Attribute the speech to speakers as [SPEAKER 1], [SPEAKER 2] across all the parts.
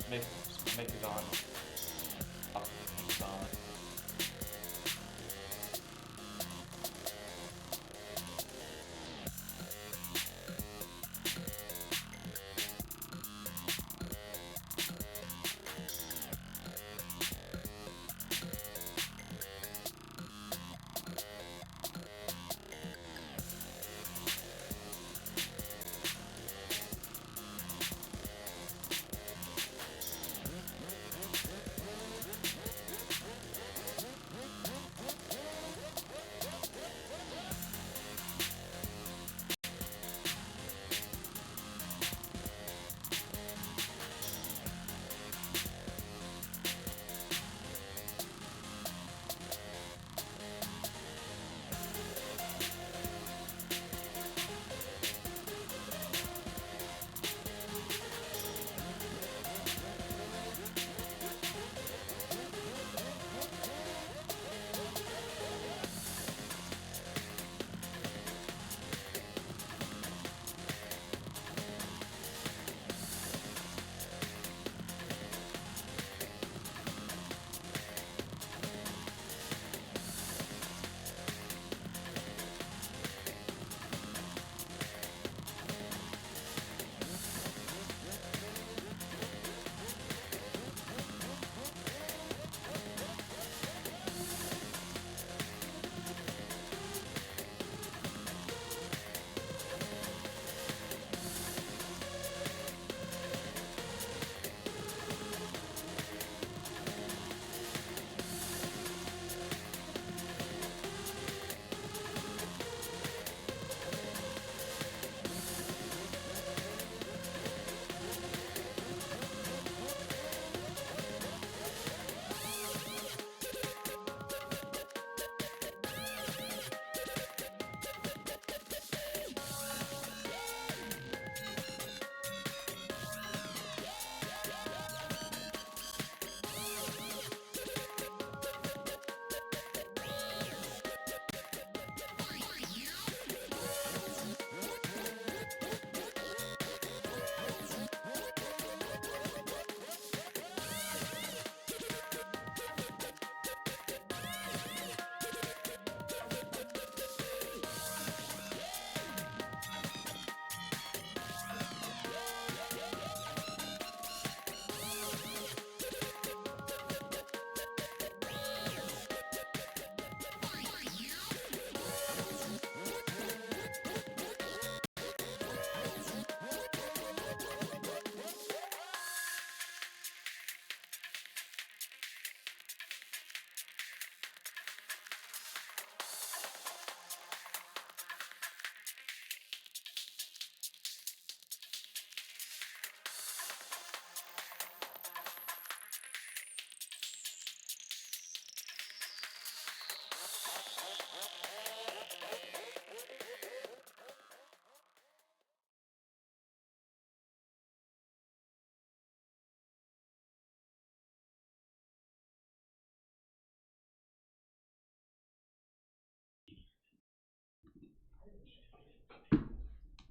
[SPEAKER 1] Make it on. Make it on.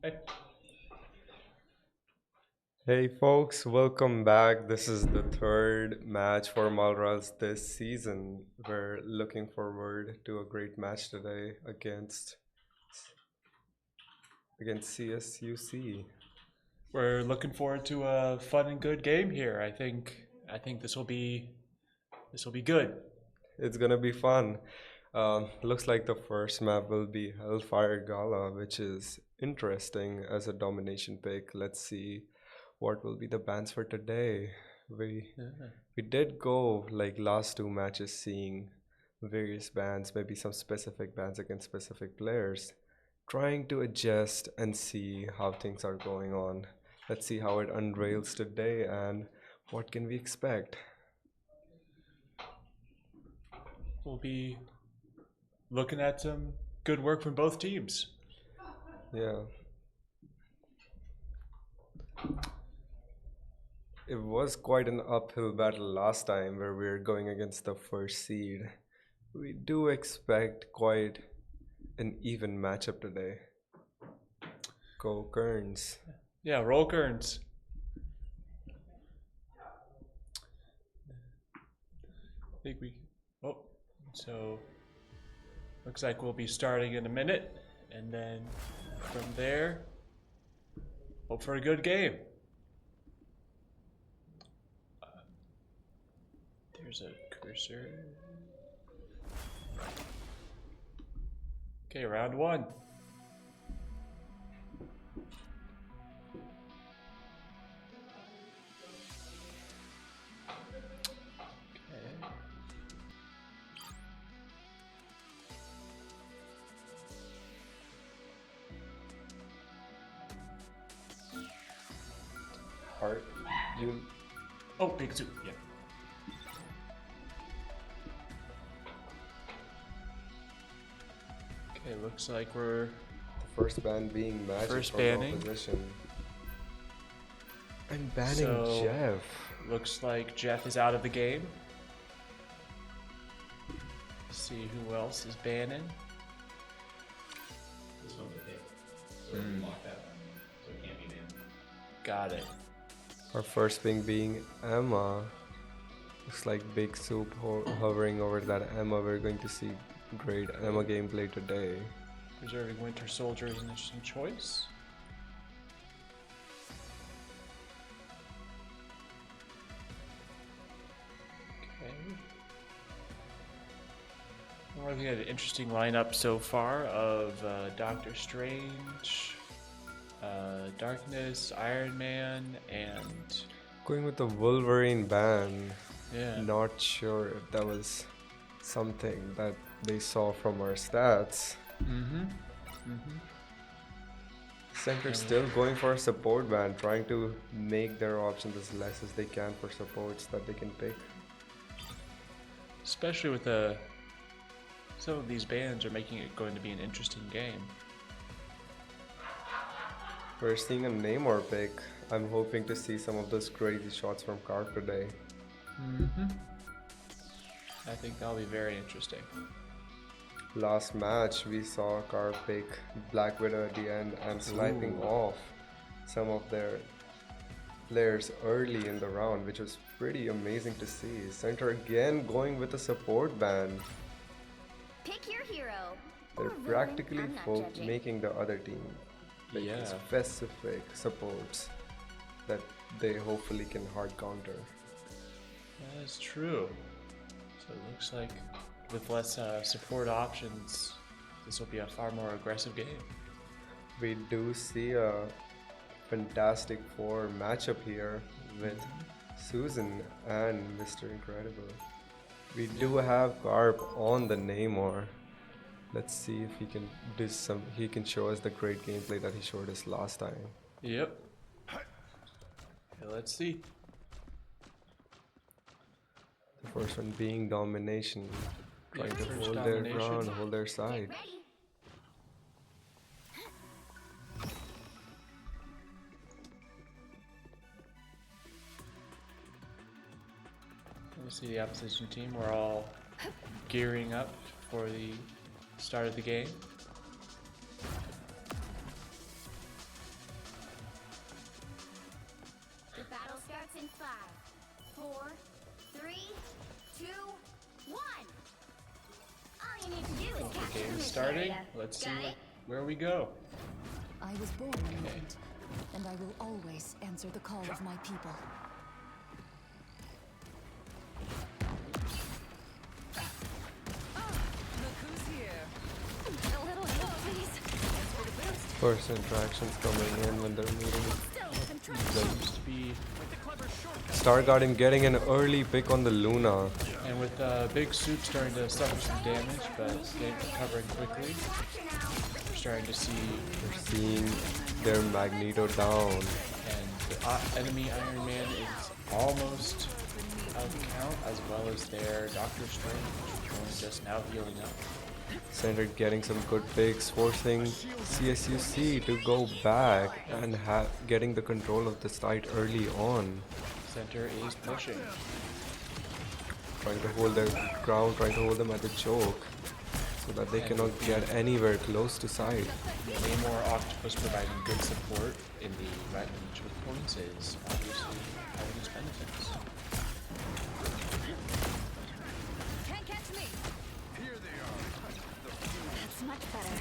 [SPEAKER 1] Hey.
[SPEAKER 2] Hey folks, welcome back. This is the third match for Malras this season. We're looking forward to a great match today against CSUC.
[SPEAKER 1] We're looking forward to a fun and good game here. I think this will be good.
[SPEAKER 2] It's gonna be fun. Looks like the first map will be Hellfire Gala, which is interesting as a domination pick. Let's see what will be the bans for today. We
[SPEAKER 1] Yeah.
[SPEAKER 2] we did go like last two matches seeing various bans, maybe some specific bans against specific players, trying to adjust and see how things are going on. Let's see how it unrails today and what can we expect.
[SPEAKER 1] We'll be looking at some good work from both teams.
[SPEAKER 2] Yeah. It was quite an uphill battle last time where we were going against the first seed. We do expect quite an even matchup today. Go Kerns.
[SPEAKER 1] Yeah, roll Kearns. I think we. Oh, so looks like we'll be starting in a minute, and then from there, hope for a good game. There's a cursor. Okay, round one. Okay.
[SPEAKER 2] Heart. You
[SPEAKER 1] Oh, big two. Yeah. Okay, looks like we're
[SPEAKER 2] the first ban being Magic
[SPEAKER 1] First
[SPEAKER 2] from
[SPEAKER 1] banning.
[SPEAKER 2] opposition. And banning
[SPEAKER 1] So-
[SPEAKER 2] Jeff.
[SPEAKER 1] looks like Jeff is out of the game. See who else is banning.
[SPEAKER 3] This one's a hit. So we lock that one. So it can't be banned.
[SPEAKER 1] Got it.
[SPEAKER 2] Our first thing being Emma. Looks like Big Soup hovering over that Emma. We're going to see great Emma gameplay today.
[SPEAKER 1] Preserving Winter Soldier is an interesting choice. Okay. We're looking at an interesting lineup so far of Doctor Strange, Darkness, Iron Man, and
[SPEAKER 2] Going with the Wolverine ban.
[SPEAKER 1] yeah.
[SPEAKER 2] Not sure if that was something that they saw from our stats.
[SPEAKER 1] Mm-hmm. Mm-hmm.
[SPEAKER 2] Center still going for a support ban, trying to make their options as less as they can for supports that they can pick.
[SPEAKER 1] Especially with some of these bans are making it going to be an interesting game.
[SPEAKER 2] We're seeing a Namor pick. I'm hoping to see some of those crazy shots from Kark today.
[SPEAKER 1] Mm-hmm. I think that'll be very interesting.
[SPEAKER 2] Last match, we saw Kark pick Black Widow at the end and sniping
[SPEAKER 1] Ooh.
[SPEAKER 2] off some of their players early in the round, which was pretty amazing to see. Center again going with a support ban.
[SPEAKER 4] Pick your hero.
[SPEAKER 2] They're
[SPEAKER 4] Or villain,
[SPEAKER 2] practically
[SPEAKER 4] I'm not judging.
[SPEAKER 2] making the other team like
[SPEAKER 1] Yeah.
[SPEAKER 2] specific supports that they hopefully can hard counter.
[SPEAKER 1] That is true. So it looks like with less support options, this will be a far more aggressive game.
[SPEAKER 2] We do see a Fantastic Four matchup here with Susan and Mr. Incredible. We do have Garp on the Namor. Let's see if he can do some. He can show us the great gameplay that he showed us last time.
[SPEAKER 1] Yep. Okay, let's see.
[SPEAKER 2] The first one being domination, trying to
[SPEAKER 1] first
[SPEAKER 2] hold their
[SPEAKER 1] domination.
[SPEAKER 2] ground, hold their side.
[SPEAKER 4] Ready?
[SPEAKER 1] We see the opposition team. We're all gearing up for the start of the game.
[SPEAKER 4] in 5, 4, 3, 2, 1. All you need to do is
[SPEAKER 1] The
[SPEAKER 4] capture the
[SPEAKER 1] game's
[SPEAKER 4] mission
[SPEAKER 1] starting.
[SPEAKER 4] area.
[SPEAKER 1] Let's see
[SPEAKER 4] Got it?
[SPEAKER 1] where we go.
[SPEAKER 5] I was born in England, and I will always answer the call of my people.
[SPEAKER 4] A little help, please.
[SPEAKER 2] First interactions coming in when they're meeting.
[SPEAKER 1] Seems to be,
[SPEAKER 2] Stargarden getting an early pick on the Luna.
[SPEAKER 1] and with Big Soup starting to suffer some damage, but recovering quickly. We're starting to see,
[SPEAKER 2] They're seeing their Magneto down.
[SPEAKER 1] and the enemy Iron Man is almost out of count, as well as their Doctor Strange, only just now healing up.
[SPEAKER 2] Center getting some good picks, forcing CSUC to go back and getting the control of the site early on.
[SPEAKER 1] Center is pushing.
[SPEAKER 2] Trying to hold their ground, trying to hold them at the choke so that they cannot get anywhere close to site.
[SPEAKER 1] Namor Octopus providing good support in the right and choke points is obviously having its benefits.
[SPEAKER 4] Can't catch me. That's much better.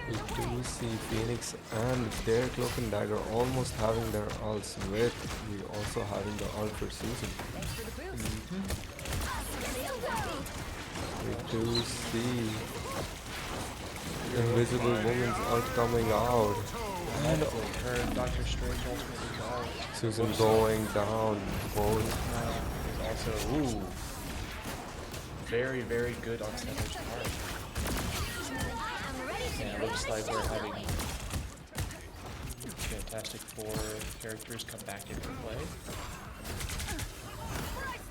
[SPEAKER 2] We do see Phoenix and their Cloak and Dagger almost having their ults with we also having the ult for Susan. We do see Invisible Woman's ult coming out.
[SPEAKER 1] And her Doctor Strange ultimately out.
[SPEAKER 2] Susan going down. Both
[SPEAKER 1] Also, ooh, very, very good on Center's part. And it looks like we're having Fantastic Four characters come back into play.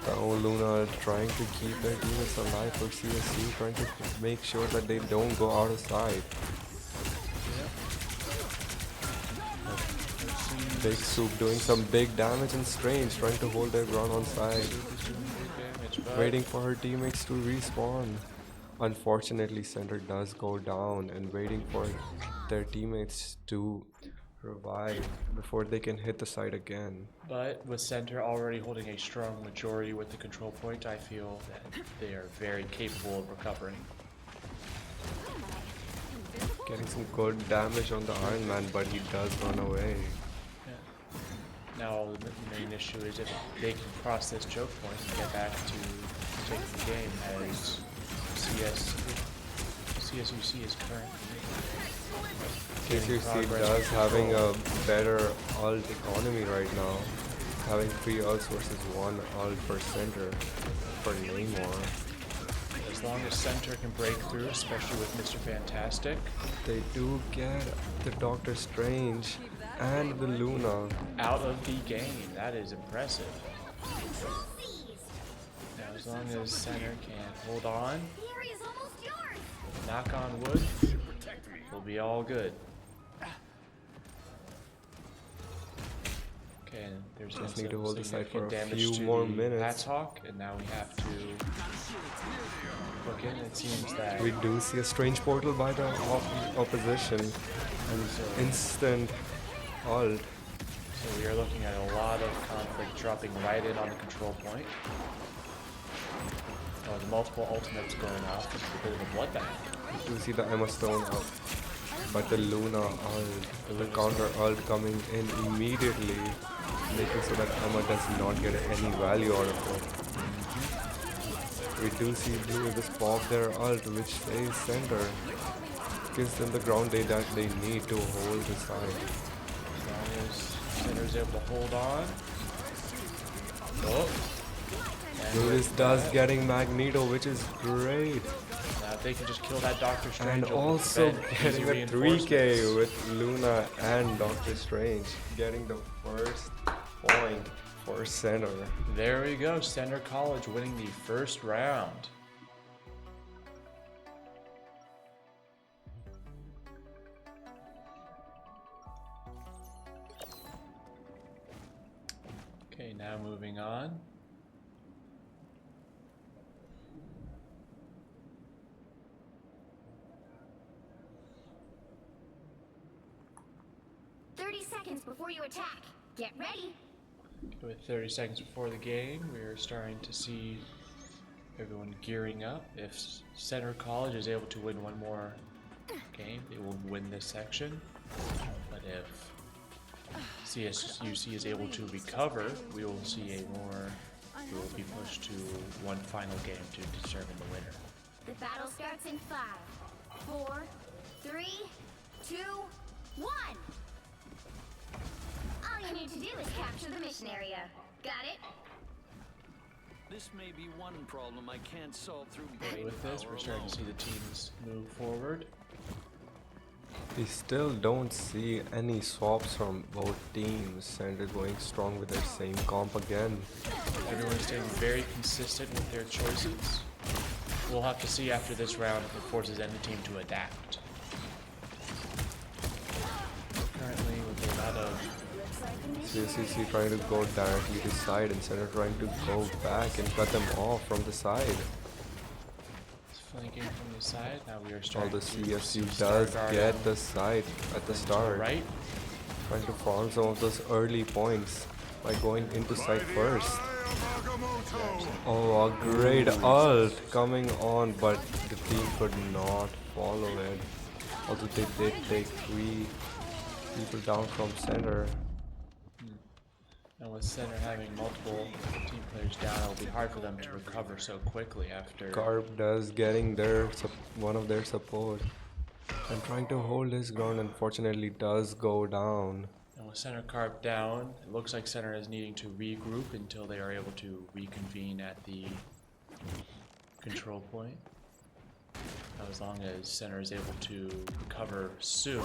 [SPEAKER 2] now Luna trying to keep their teammates alive for CSU, trying to make sure that they don't go out of sight. Big Soup doing some big damage, and Strange trying to hold their ground on side, waiting for her teammates to respawn. Unfortunately, Center does go down and waiting for their teammates to revive before they can hit the site again.
[SPEAKER 1] But with Center already holding a strong majority with the control point, I feel that they are very capable of recovering.
[SPEAKER 2] Getting some good damage on the Iron Man, but he does run away.
[SPEAKER 1] Now the main issue is if they can cross this choke point and get back to taking the game as CSUC is currently
[SPEAKER 2] KCC does having a better ult economy right now, having 3 ults versus 1 ult per center for Namor.
[SPEAKER 1] As long as Center can break through, especially with Mr. Fantastic,
[SPEAKER 2] They do get the Doctor Strange and the Luna.
[SPEAKER 1] out of the game. That is impressive. Now as long as Center can hold on,
[SPEAKER 4] The area's almost yours.
[SPEAKER 1] knock on wood, we'll be all good. Okay, and there's
[SPEAKER 2] Just
[SPEAKER 1] been
[SPEAKER 2] need to
[SPEAKER 1] some
[SPEAKER 2] hold the site for
[SPEAKER 1] significant
[SPEAKER 2] a
[SPEAKER 1] damage
[SPEAKER 2] few
[SPEAKER 1] to
[SPEAKER 2] more
[SPEAKER 1] the
[SPEAKER 2] minutes.
[SPEAKER 1] Bats Hawk, and now we have to look in. It seems that
[SPEAKER 2] We do see a strange portal by the opposition and instant ult.
[SPEAKER 1] so we are looking at a lot of conflict dropping right in on the control point. Oh, the multiple ultimates going off. This is a bit of a bloodbath.
[SPEAKER 2] We do see the Emma Stone up, but the Luna ult, the counter ult coming in immediately, making so that Emma does not get any value out of it. We do see Blue just pop their ult, which saves Center, gives them the ground that they need to hold the side.
[SPEAKER 1] As long as Center's able to hold on. Oh. And
[SPEAKER 2] Blue
[SPEAKER 1] with
[SPEAKER 2] is does
[SPEAKER 1] that,
[SPEAKER 2] getting Magneto, which is great.
[SPEAKER 1] now if they can just kill that Doctor Strange.
[SPEAKER 2] And
[SPEAKER 1] it'll
[SPEAKER 2] also
[SPEAKER 1] prevent
[SPEAKER 2] getting
[SPEAKER 1] easy
[SPEAKER 2] a 3K
[SPEAKER 1] reinforcements.
[SPEAKER 2] with Luna and Doctor Strange, getting the first point for Center.
[SPEAKER 1] There we go. Center College winning the first round. Okay, now moving on.
[SPEAKER 4] seconds before you attack. Get ready.
[SPEAKER 1] With 30 seconds before the game, we are starting to see everyone gearing up. If Center College is able to win one more game, they will win this section. But if CSUC is able to recover, we will see we will be pushed to one final game to determine the winner.
[SPEAKER 4] The battle starts in 5, 4, 3, 2, 1. All you need to do is capture the mission area. Got it?
[SPEAKER 6] This may be one problem I can't solve through
[SPEAKER 1] Okay,
[SPEAKER 6] brain
[SPEAKER 1] with this,
[SPEAKER 6] power
[SPEAKER 1] we're starting
[SPEAKER 6] alone.
[SPEAKER 1] to see the teams move forward.
[SPEAKER 2] We still don't see any swaps from both teams. Center going strong with their same comp again.
[SPEAKER 1] Everyone's staying very consistent with their choices. We'll have to see after this round if it forces any team to adapt. Currently, with a lot of
[SPEAKER 2] CSUC trying to go directly to side and Center trying to go back and cut them off from the side.
[SPEAKER 1] flanking from the side, now we are
[SPEAKER 2] All
[SPEAKER 1] starting
[SPEAKER 2] the
[SPEAKER 1] to
[SPEAKER 2] CSU
[SPEAKER 1] see
[SPEAKER 2] does
[SPEAKER 1] Starguard
[SPEAKER 2] get the side at the
[SPEAKER 1] to the
[SPEAKER 2] start.
[SPEAKER 1] right.
[SPEAKER 2] Trying to farm some of those early points by going into side first. Oh, a great ult coming on, but the team could not follow it. Also, they did take 3 people down from Center.
[SPEAKER 1] And with Center having multiple team players down, it will be hard for them to recover so quickly after.
[SPEAKER 2] Carp does getting their one of their support and trying to hold his ground. Unfortunately, does go down.
[SPEAKER 1] And with Center carved down, it looks like Center is needing to regroup until they are able to reconvene at the control point. Now, as long as Center is able to recover soon,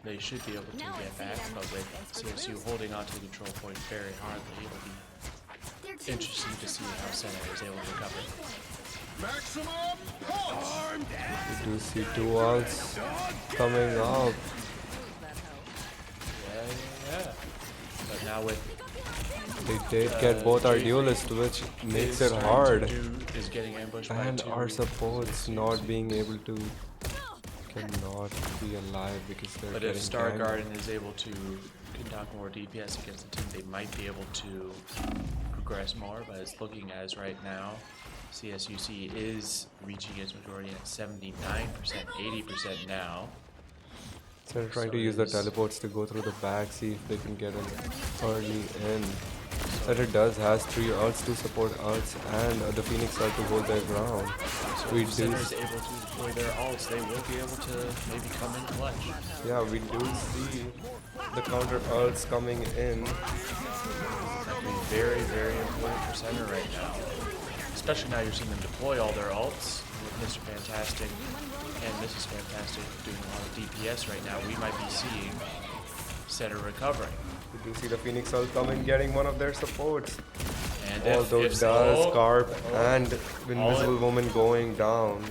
[SPEAKER 1] they should be able to get back, but with CSU holding onto the control point very hardly, it will be interesting to see how Center is able to recover.
[SPEAKER 2] We do see 2 ults coming up.
[SPEAKER 1] Yeah. But now with
[SPEAKER 2] They did get both our duelists, which makes it hard.
[SPEAKER 1] Is getting ambushed by
[SPEAKER 2] And
[SPEAKER 1] 2
[SPEAKER 2] our supports not being able to cannot be alive because they're
[SPEAKER 1] But
[SPEAKER 2] getting
[SPEAKER 1] if Star
[SPEAKER 2] ganked.
[SPEAKER 1] Garden is able to conduct more DPS against the team, they might be able to progress more. But it's looking as right now, CSUC is reaching its majority at 79%, 80% now.
[SPEAKER 2] So they're trying
[SPEAKER 1] So
[SPEAKER 2] to use the
[SPEAKER 1] it is-
[SPEAKER 2] teleports to go through the back, see if they can get an early in. Setter does has 3 ults to support ults and the Phoenix ult to hold their ground.
[SPEAKER 1] So
[SPEAKER 2] We
[SPEAKER 1] if
[SPEAKER 2] do,
[SPEAKER 1] Center is able to deploy their ults, they will be able to maybe come in clutch.
[SPEAKER 2] yeah, we do see the counter ults coming in.
[SPEAKER 1] That could be very, very important for Center right now. Especially now you're seeing them deploy all their ults with Mr. Fantastic and Mrs. Fantastic doing a lot of DPS right now. We might be seeing Center recovering.
[SPEAKER 2] We do see the Phoenix ult coming, getting one of their supports.
[SPEAKER 1] And
[SPEAKER 2] Although
[SPEAKER 1] if
[SPEAKER 2] does Carp
[SPEAKER 1] oh,
[SPEAKER 2] and Invisible Woman going down.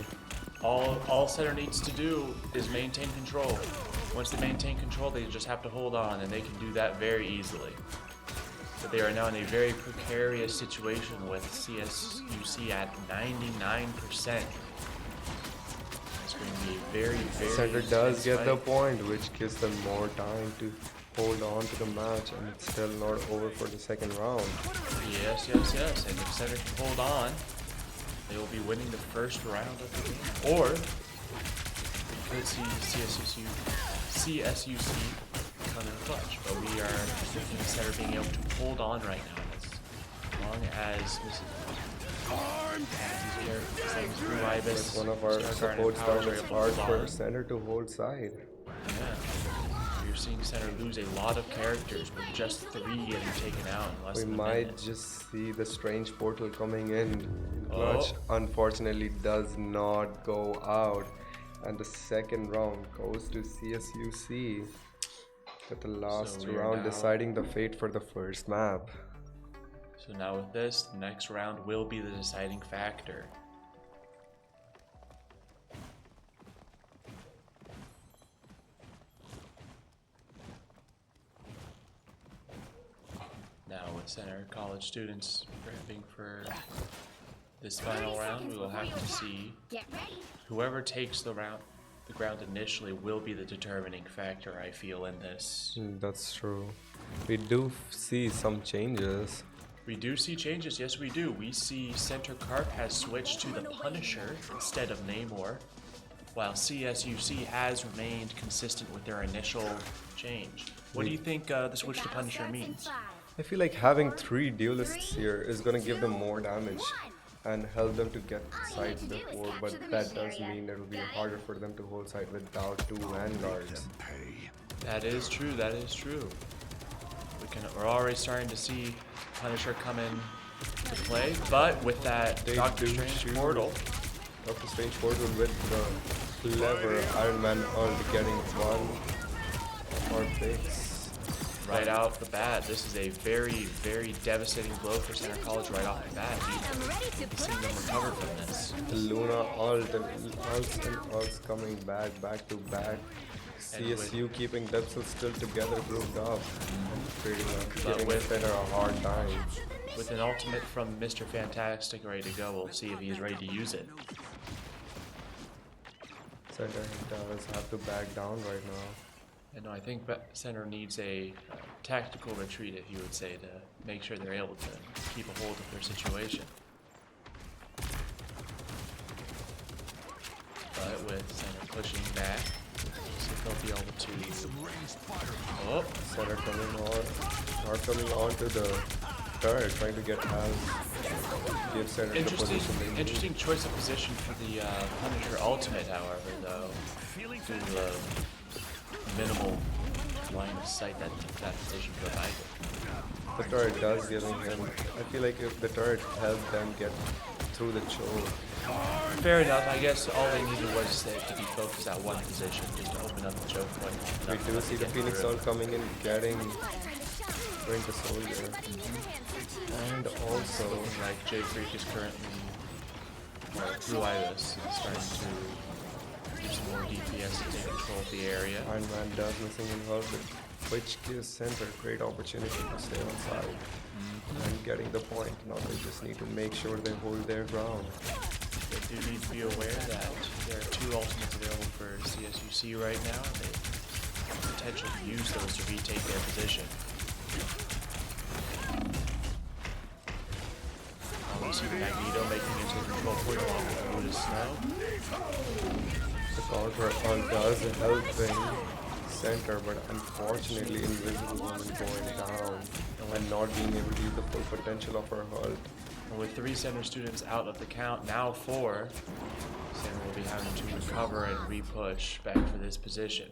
[SPEAKER 1] all Center needs to do is maintain control. Once they maintain control, they just have to hold on, and they can do that very easily. But they are now in a very precarious situation with CSUC at 99%. It's going to be very, very
[SPEAKER 2] Center does
[SPEAKER 1] intense
[SPEAKER 2] get the
[SPEAKER 1] fight.
[SPEAKER 2] point, which gives them more time to hold on to the match, and it's still not over for the second round.
[SPEAKER 1] Yes. And if Center can hold on, they will be winning the first round of the game. Or we could see CSUC come in clutch. But we are looking at Center being able to hold on right now. As long as this is
[SPEAKER 2] One of our supports down, it's hard for Center to hold side.
[SPEAKER 1] Yeah. You're seeing Center lose a lot of characters with just 3 getting taken out in less
[SPEAKER 2] We
[SPEAKER 1] than a
[SPEAKER 2] might
[SPEAKER 1] minute.
[SPEAKER 2] just see the strange portal coming in. Clutch unfortunately does not go out, and the second round goes to CSUC. But the last
[SPEAKER 1] So we are
[SPEAKER 2] round
[SPEAKER 1] now-
[SPEAKER 2] deciding the fate for the first map.
[SPEAKER 1] So now with this, the next round will be the deciding factor. Now with Center College students prepping for this final round, we will have to see
[SPEAKER 4] Get ready.
[SPEAKER 1] whoever takes the round, the ground initially will be the determining factor, I feel, in this.
[SPEAKER 2] That's true. We do see some changes.
[SPEAKER 1] We do see changes, yes we do. We see Center Carp has switched to the Punisher instead of Namor, while CSUC has remained consistent with their initial change. What do you think the switch to Punisher means?
[SPEAKER 2] I feel like having 3 duelists here is gonna give them more damage and help them to get side before, but that does mean it'll be harder for them to hold side without 2 vanguards.
[SPEAKER 1] That is true, that is true. We're already starting to see Punisher come in to play, but with that
[SPEAKER 2] They
[SPEAKER 1] Doctor
[SPEAKER 2] do
[SPEAKER 1] Strange
[SPEAKER 2] choose
[SPEAKER 1] portal,
[SPEAKER 2] Doctor Strange portal with the clever Iron Man ult getting 1 or fix.
[SPEAKER 1] right out the bat, this is a very, very devastating blow for Center College right off the bat.
[SPEAKER 4] I'm ready to
[SPEAKER 1] We've seen them recover from this.
[SPEAKER 2] Luna ult and ults coming back to back. CSU keeping themselves still together, grouped up, giving
[SPEAKER 1] with-
[SPEAKER 2] Center a hard time.
[SPEAKER 1] With an ultimate from Mr. Fantastic ready to go, we'll see if he's ready to use it.
[SPEAKER 2] Center does have to back down right now.
[SPEAKER 1] And no, I think Center needs a tactical retreat, if you would say, to make sure they're able to keep a hold of their situation. But with Center pushing back, see if they'll be able to. Oh,
[SPEAKER 2] Center coming on to the turret, trying to get Hal. Give Center the position they need.
[SPEAKER 1] interesting choice of position for the Punisher ultimate, however, though, due to the minimal line of sight that position provided.
[SPEAKER 2] The turret does giving him. I feel like if the turret helped them get through the choke.
[SPEAKER 1] Fair enough. I guess all they needed was to be focused at one position, just to open up the choke point.
[SPEAKER 2] We do see the Phoenix Ult coming in, getting Winter Soldier. And also,
[SPEAKER 1] Like J Freak is currently, Blue Iris is starting to do some more DPS to take control of the area.
[SPEAKER 2] Iron Man does missing involved, which gives Center great opportunity to stay on side and getting the point. Now they just need to make sure they hold their ground.
[SPEAKER 1] They do need to be aware that there are 2 ultimates available for CSUC right now, and they have the potential to use those to retake their position. We see Magneto making it to the control point along with Lotus Snow.
[SPEAKER 2] The counter ult does helping Center, but unfortunately Invisible Woman going down and not being able to use the full potential of her ult.
[SPEAKER 1] And with 3 Center students out of the count, now 4, Center will be having to recover and re-push back for this position.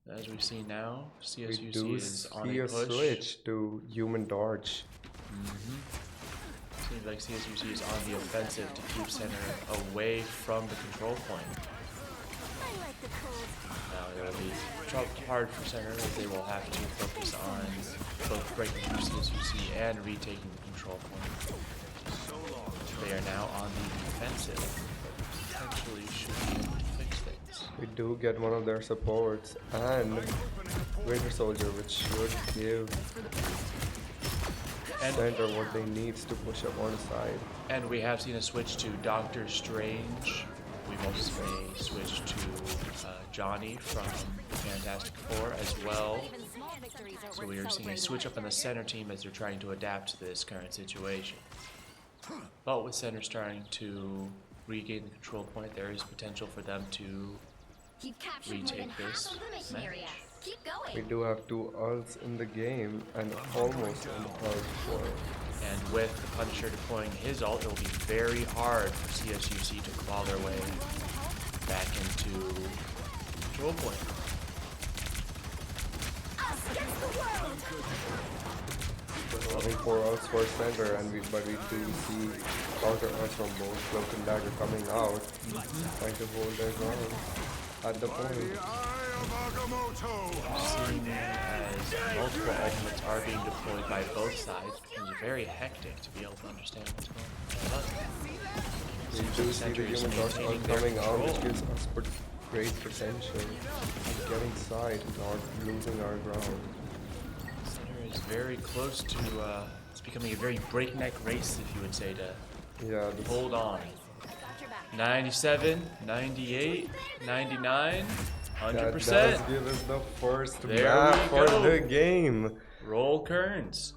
[SPEAKER 1] As we've seen now,
[SPEAKER 2] We
[SPEAKER 1] CSUC
[SPEAKER 2] do
[SPEAKER 1] is on
[SPEAKER 2] see
[SPEAKER 1] a
[SPEAKER 2] a
[SPEAKER 1] push.
[SPEAKER 2] switch to Human Dodge.
[SPEAKER 1] Seems like CSUC is on the offensive to keep Center away from the control point.
[SPEAKER 4] I like the cold.
[SPEAKER 1] Now it'll be hard for Center as they will have to focus on both breaking through CSUC and retaking the control point. They are now on the defensive, but potentially should be able to fix things.
[SPEAKER 2] We do get one of their supports and Winter Soldier, which should give Center what they need to push up on the side.
[SPEAKER 1] And we have seen a switch to Doctor Strange. We've also seen a switch to Johnny from Fantastic Four as well.
[SPEAKER 4] Even small victories are
[SPEAKER 1] So
[SPEAKER 4] worth
[SPEAKER 1] we are seeing a
[SPEAKER 4] celebrating.
[SPEAKER 1] switch up on the center team as they're trying to adapt to this current situation. But with center starting to regain the control point, there is potential for them to
[SPEAKER 4] You've captured more than
[SPEAKER 1] retake
[SPEAKER 4] half
[SPEAKER 1] this
[SPEAKER 4] of the mission area.
[SPEAKER 1] match.
[SPEAKER 4] Keep
[SPEAKER 2] We
[SPEAKER 4] going.
[SPEAKER 2] do have 2 ults in the game and almost an ult for
[SPEAKER 1] And with the Punisher deploying his ult, it will be very hard for CSUC to claw their way back into control point.
[SPEAKER 4] Us against the world.
[SPEAKER 2] having 4 ults for Center, and but we do see counter ults from both Cloak and Dagger coming out, trying to hold their ground at the point.
[SPEAKER 1] Seeing as multiple ultimates are being deployed by both sides, it becomes very hectic to be able to understand what's going on.
[SPEAKER 2] We do see the Human Torch ult coming out, which gives us great potential in getting side, not losing our ground.
[SPEAKER 1] Center is very close to becoming a very breakneck race, if you would say, to
[SPEAKER 2] Yeah, this,
[SPEAKER 1] hold on.
[SPEAKER 4] I got your back.
[SPEAKER 1] 97, 98, 99,
[SPEAKER 2] that does
[SPEAKER 1] 100%.
[SPEAKER 2] give us the first
[SPEAKER 1] There
[SPEAKER 2] map
[SPEAKER 1] we
[SPEAKER 2] for
[SPEAKER 1] go.
[SPEAKER 2] the game.
[SPEAKER 1] Roll Kearns.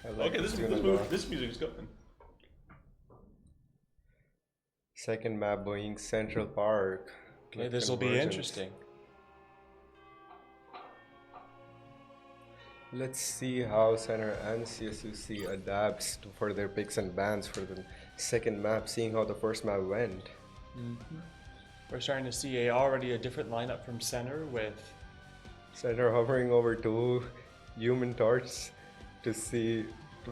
[SPEAKER 2] I like
[SPEAKER 1] Okay, this
[SPEAKER 2] tune a lot.
[SPEAKER 1] music's going.
[SPEAKER 2] Second map being Central Park.
[SPEAKER 1] Okay,
[SPEAKER 2] with
[SPEAKER 1] this will be
[SPEAKER 2] convergence.
[SPEAKER 1] interesting.
[SPEAKER 2] Let's see how Center and CSUC adapts for their picks and bans for the second map, seeing how the first map went.
[SPEAKER 1] We're starting to see already a different lineup from Center with
[SPEAKER 2] Center hovering over two Human Torch to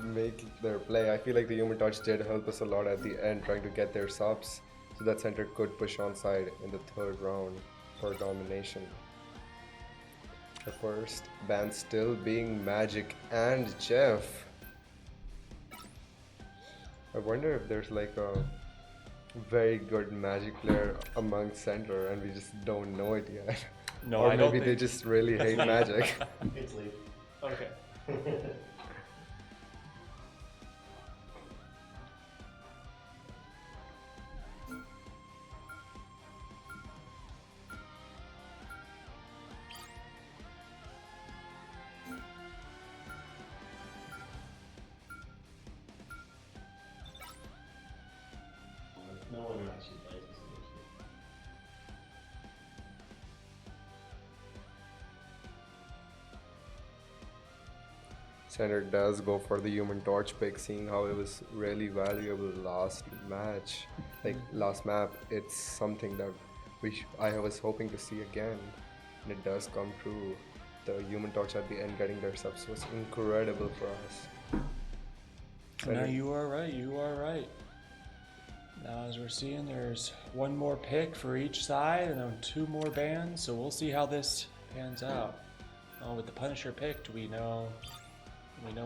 [SPEAKER 2] make their play. I feel like the Human Torch did help us a lot at the end, trying to get their subs, so that Center could push on side in the third round for domination. The first ban still being Magic and Jeff. I wonder if there's like a very good Magic player among Center and we just don't know it yet.
[SPEAKER 1] No,
[SPEAKER 2] or
[SPEAKER 1] I don't
[SPEAKER 2] maybe they
[SPEAKER 1] think-
[SPEAKER 2] just really hate Magic.
[SPEAKER 3] It's leave.
[SPEAKER 1] okay.
[SPEAKER 3] No one actually plays this game.
[SPEAKER 2] Center does go for the Human Torch pick, seeing how it was really valuable last match, like last map. It's something that I was hoping to see again, and it does come true. The Human Torch at the end getting their subs was incredible for us.
[SPEAKER 1] No, you are right. You are right. Now, as we're seeing, there's one more pick for each side and then two more bans, so we'll see how this pans out. Oh, with the Punisher picked, we know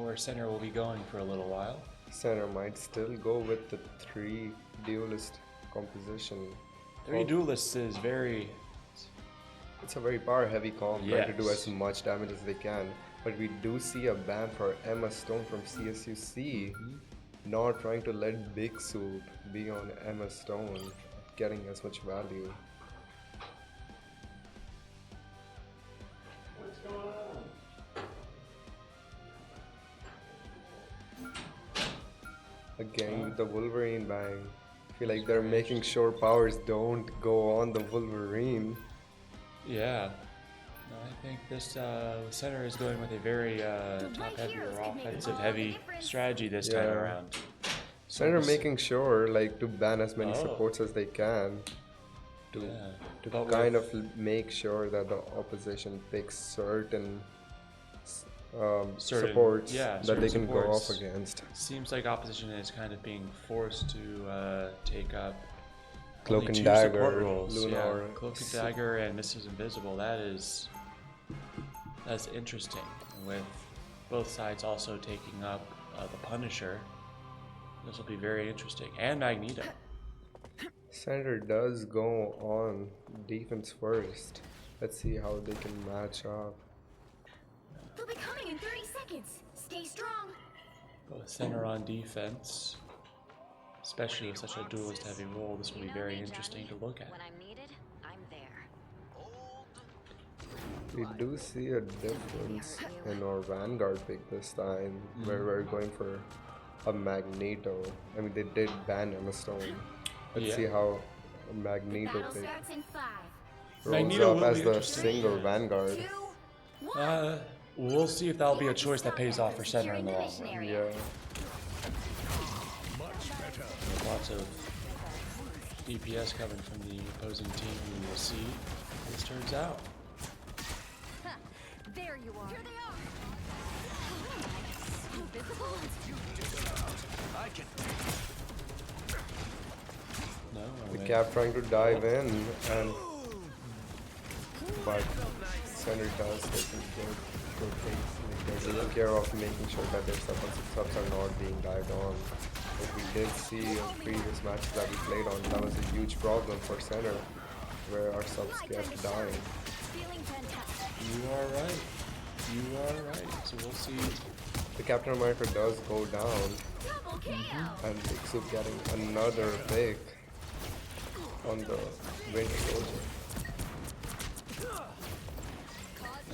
[SPEAKER 1] where Center will be going for a little while.
[SPEAKER 2] Center might still go with the 3 duelist composition.
[SPEAKER 1] 3 duelists is very...
[SPEAKER 2] It's a very power heavy comp, trying to do
[SPEAKER 1] Yes.
[SPEAKER 2] as much damage as they can. But we do see a ban for Emma Stone from CSUC, not trying to let Big Soup be on Emma Stone, getting as much value.
[SPEAKER 3] What's going on?
[SPEAKER 2] Again with the Wolverine bang. I feel like they're making sure powers don't go on the Wolverine.
[SPEAKER 1] Yeah. No, I think this Center is going with a very top-heavy or offensive-heavy strategy this time
[SPEAKER 2] Yeah.
[SPEAKER 1] around. So
[SPEAKER 2] Center
[SPEAKER 1] we'll see-
[SPEAKER 2] making sure like to ban as many
[SPEAKER 1] Oh.
[SPEAKER 2] supports as they can to
[SPEAKER 1] Yeah.
[SPEAKER 2] to
[SPEAKER 1] But
[SPEAKER 2] kind
[SPEAKER 1] with-
[SPEAKER 2] of make sure that the opposition picks certain
[SPEAKER 1] Certain-
[SPEAKER 2] supports
[SPEAKER 1] yeah,
[SPEAKER 2] that they
[SPEAKER 1] certain
[SPEAKER 2] can go off
[SPEAKER 1] supports.
[SPEAKER 2] against.
[SPEAKER 1] Seems like opposition is kind of being forced to take up
[SPEAKER 2] Cloak
[SPEAKER 1] only
[SPEAKER 2] and
[SPEAKER 1] 2
[SPEAKER 2] Dagger,
[SPEAKER 1] support roles.
[SPEAKER 2] Lunar,
[SPEAKER 1] Yeah, Cloak and Dagger and Mrs. Invisible. That's interesting. With both sides also taking up the Punisher, this will be very interesting. And Magneto.
[SPEAKER 2] Center does go on defense first. Let's see how they can match up.
[SPEAKER 4] They'll be coming in 30 seconds. Stay strong.
[SPEAKER 1] Both Center on defense, especially with such a duelist-heavy role, this will be very interesting to look at.
[SPEAKER 7] When I'm needed, I'm there.
[SPEAKER 2] We do see a difference in our Vanguard pick this time, where we're going for a Magneto. I mean, they did ban Emma Stone. Let's
[SPEAKER 1] Yeah.
[SPEAKER 2] see how a Magneto
[SPEAKER 4] Battle
[SPEAKER 2] pick
[SPEAKER 4] starts in 5,
[SPEAKER 2] rolls
[SPEAKER 1] Magneto
[SPEAKER 2] up
[SPEAKER 1] will
[SPEAKER 2] as
[SPEAKER 1] be
[SPEAKER 2] the
[SPEAKER 1] interesting.
[SPEAKER 2] single Vanguard.
[SPEAKER 4] 2, 1.
[SPEAKER 1] We'll see if that'll be a choice that pays off for Center in the long run.
[SPEAKER 2] Yeah.
[SPEAKER 1] Lots of DPS coming from the opposing team. We will see how this turns out.
[SPEAKER 4] There you are. Here they are. Invisible.
[SPEAKER 1] No,
[SPEAKER 2] The
[SPEAKER 1] wait.
[SPEAKER 2] Cap trying to dive in, but Center does taking good things. Like they're taking care of making sure that their subs are not being dived on. Like we did see in previous matches that we played on, that was a huge problem for Center, where our subs kept dying.
[SPEAKER 4] Feeling fantastic.
[SPEAKER 1] You are right. You are right. So we'll see.
[SPEAKER 2] The Captain America does go down,
[SPEAKER 4] Double kill.
[SPEAKER 2] and Big Soup getting another pick on the Winter Soldier.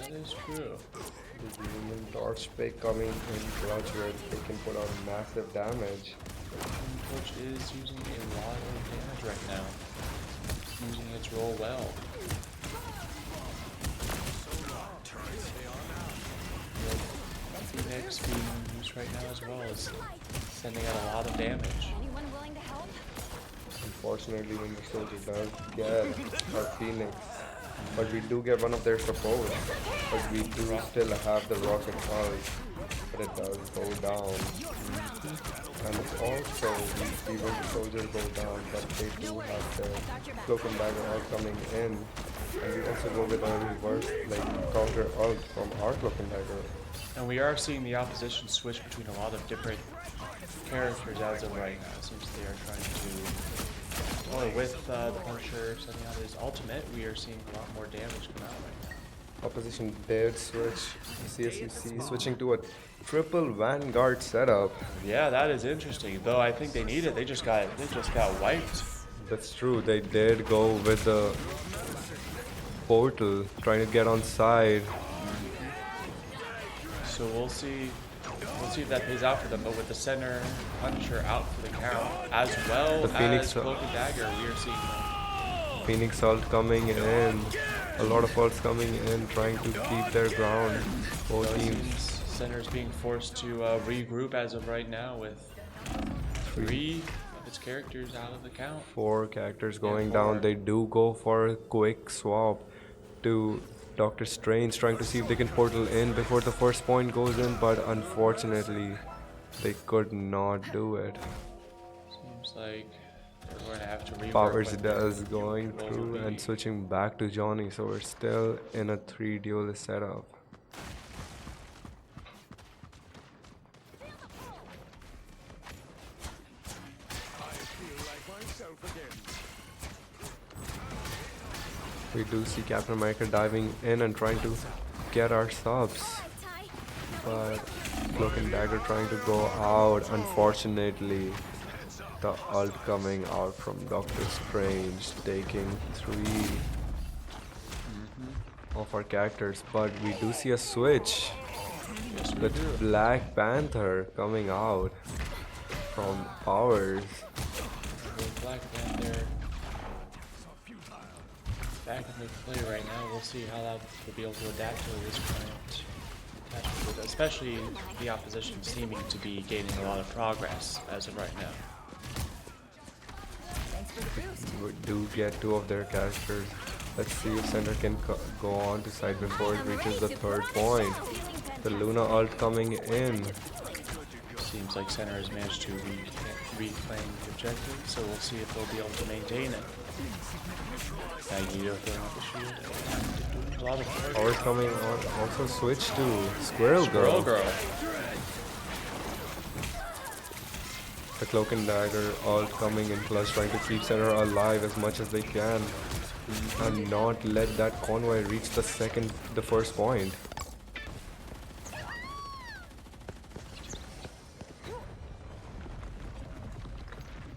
[SPEAKER 1] Yeah, That is true.
[SPEAKER 2] The human torch pick coming in clutch where they can put out massive damage.
[SPEAKER 1] And Torch is using a lot of damage right now. Using its role well. Phoenix being used right now as well is sending out a lot of damage.
[SPEAKER 7] Anyone willing to help?
[SPEAKER 2] Unfortunately, Winter Soldier does get our Phoenix, but we do get one of their supports. But we do still have the rocket ult, but it does go down. And also, we see Winter Soldier go down, but they do have their cloak and dagger ult coming in. And we also go with a reverse, like counter ult from our cloak and dagger.
[SPEAKER 1] And we are seeing the opposition switch between a lot of different characters as of right now. It seems they are trying to, or with the Punisher sending out his ultimate, we are seeing a lot more damage come out right now.
[SPEAKER 2] Opposition did switch CSUC, switching to a triple Vanguard setup.
[SPEAKER 1] Yeah, that is interesting. Though I think they need it. They just got wiped.
[SPEAKER 2] That's true, they did go with the portal, trying to get on side.
[SPEAKER 1] So we'll see if that pays out for them. But with the center Punisher out for the count, as well
[SPEAKER 2] The Phoenix
[SPEAKER 1] as Cloak and Dagger, we are seeing
[SPEAKER 2] Phoenix ult coming in, a lot of ults coming in, trying to keep their ground. Both teams.
[SPEAKER 1] Center's being forced to regroup as of right now with 3 of its characters out of the count.
[SPEAKER 2] 4 characters going
[SPEAKER 1] four.
[SPEAKER 2] down. They do go for a quick swap to Doctor Strange, trying to see if they can portal in before the first point goes in, but unfortunately they could not do it.
[SPEAKER 1] Seems like they're going to have to rework
[SPEAKER 2] Powers
[SPEAKER 1] with
[SPEAKER 2] does
[SPEAKER 1] their
[SPEAKER 2] going
[SPEAKER 1] role
[SPEAKER 2] through
[SPEAKER 1] to
[SPEAKER 2] and
[SPEAKER 1] be.
[SPEAKER 2] switching back to Johnny, so we're still in a 3 duelist setup. We do see Captain America diving in and trying to get our subs, but Cloak and Dagger trying to go out. Unfortunately, the ult coming out from Doctor Strange, taking 3 of our characters, but we do see a switch
[SPEAKER 1] Yes, we
[SPEAKER 2] with
[SPEAKER 1] do.
[SPEAKER 2] Black Panther coming out from Powers.
[SPEAKER 1] With Black Panther back in the play right now. We'll see how that will be able to adapt to this current attachment, especially the opposition seeming to be gaining a lot of progress as of right now.
[SPEAKER 2] We do get 2 of their characters. Let's see if Center can go on to side before it reaches the 3rd point. The Luna ult coming in.
[SPEAKER 1] Seems like Center has managed to reclaim the objective, so we'll see if they'll be able to maintain it. Magneto throwing up the shield. Doing a lot of work.
[SPEAKER 2] Powers coming on. Also switch to Squirrel
[SPEAKER 1] Girl,
[SPEAKER 2] Girl.
[SPEAKER 1] girl.
[SPEAKER 2] The Cloak and Dagger ult coming in clutch, trying to keep Center alive as much as they can and not let that convoy reach the first point.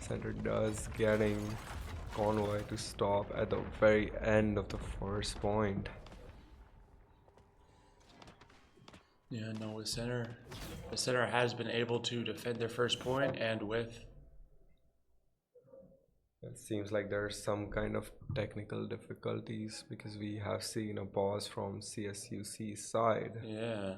[SPEAKER 2] Center does getting convoy to stop at the very end of the first point.
[SPEAKER 1] Yeah, no, with Center, the Center has been able to defend their first point, and with
[SPEAKER 2] It seems like there's some kind of technical difficulties because we have seen a pause from CSUC's side.
[SPEAKER 1] yeah.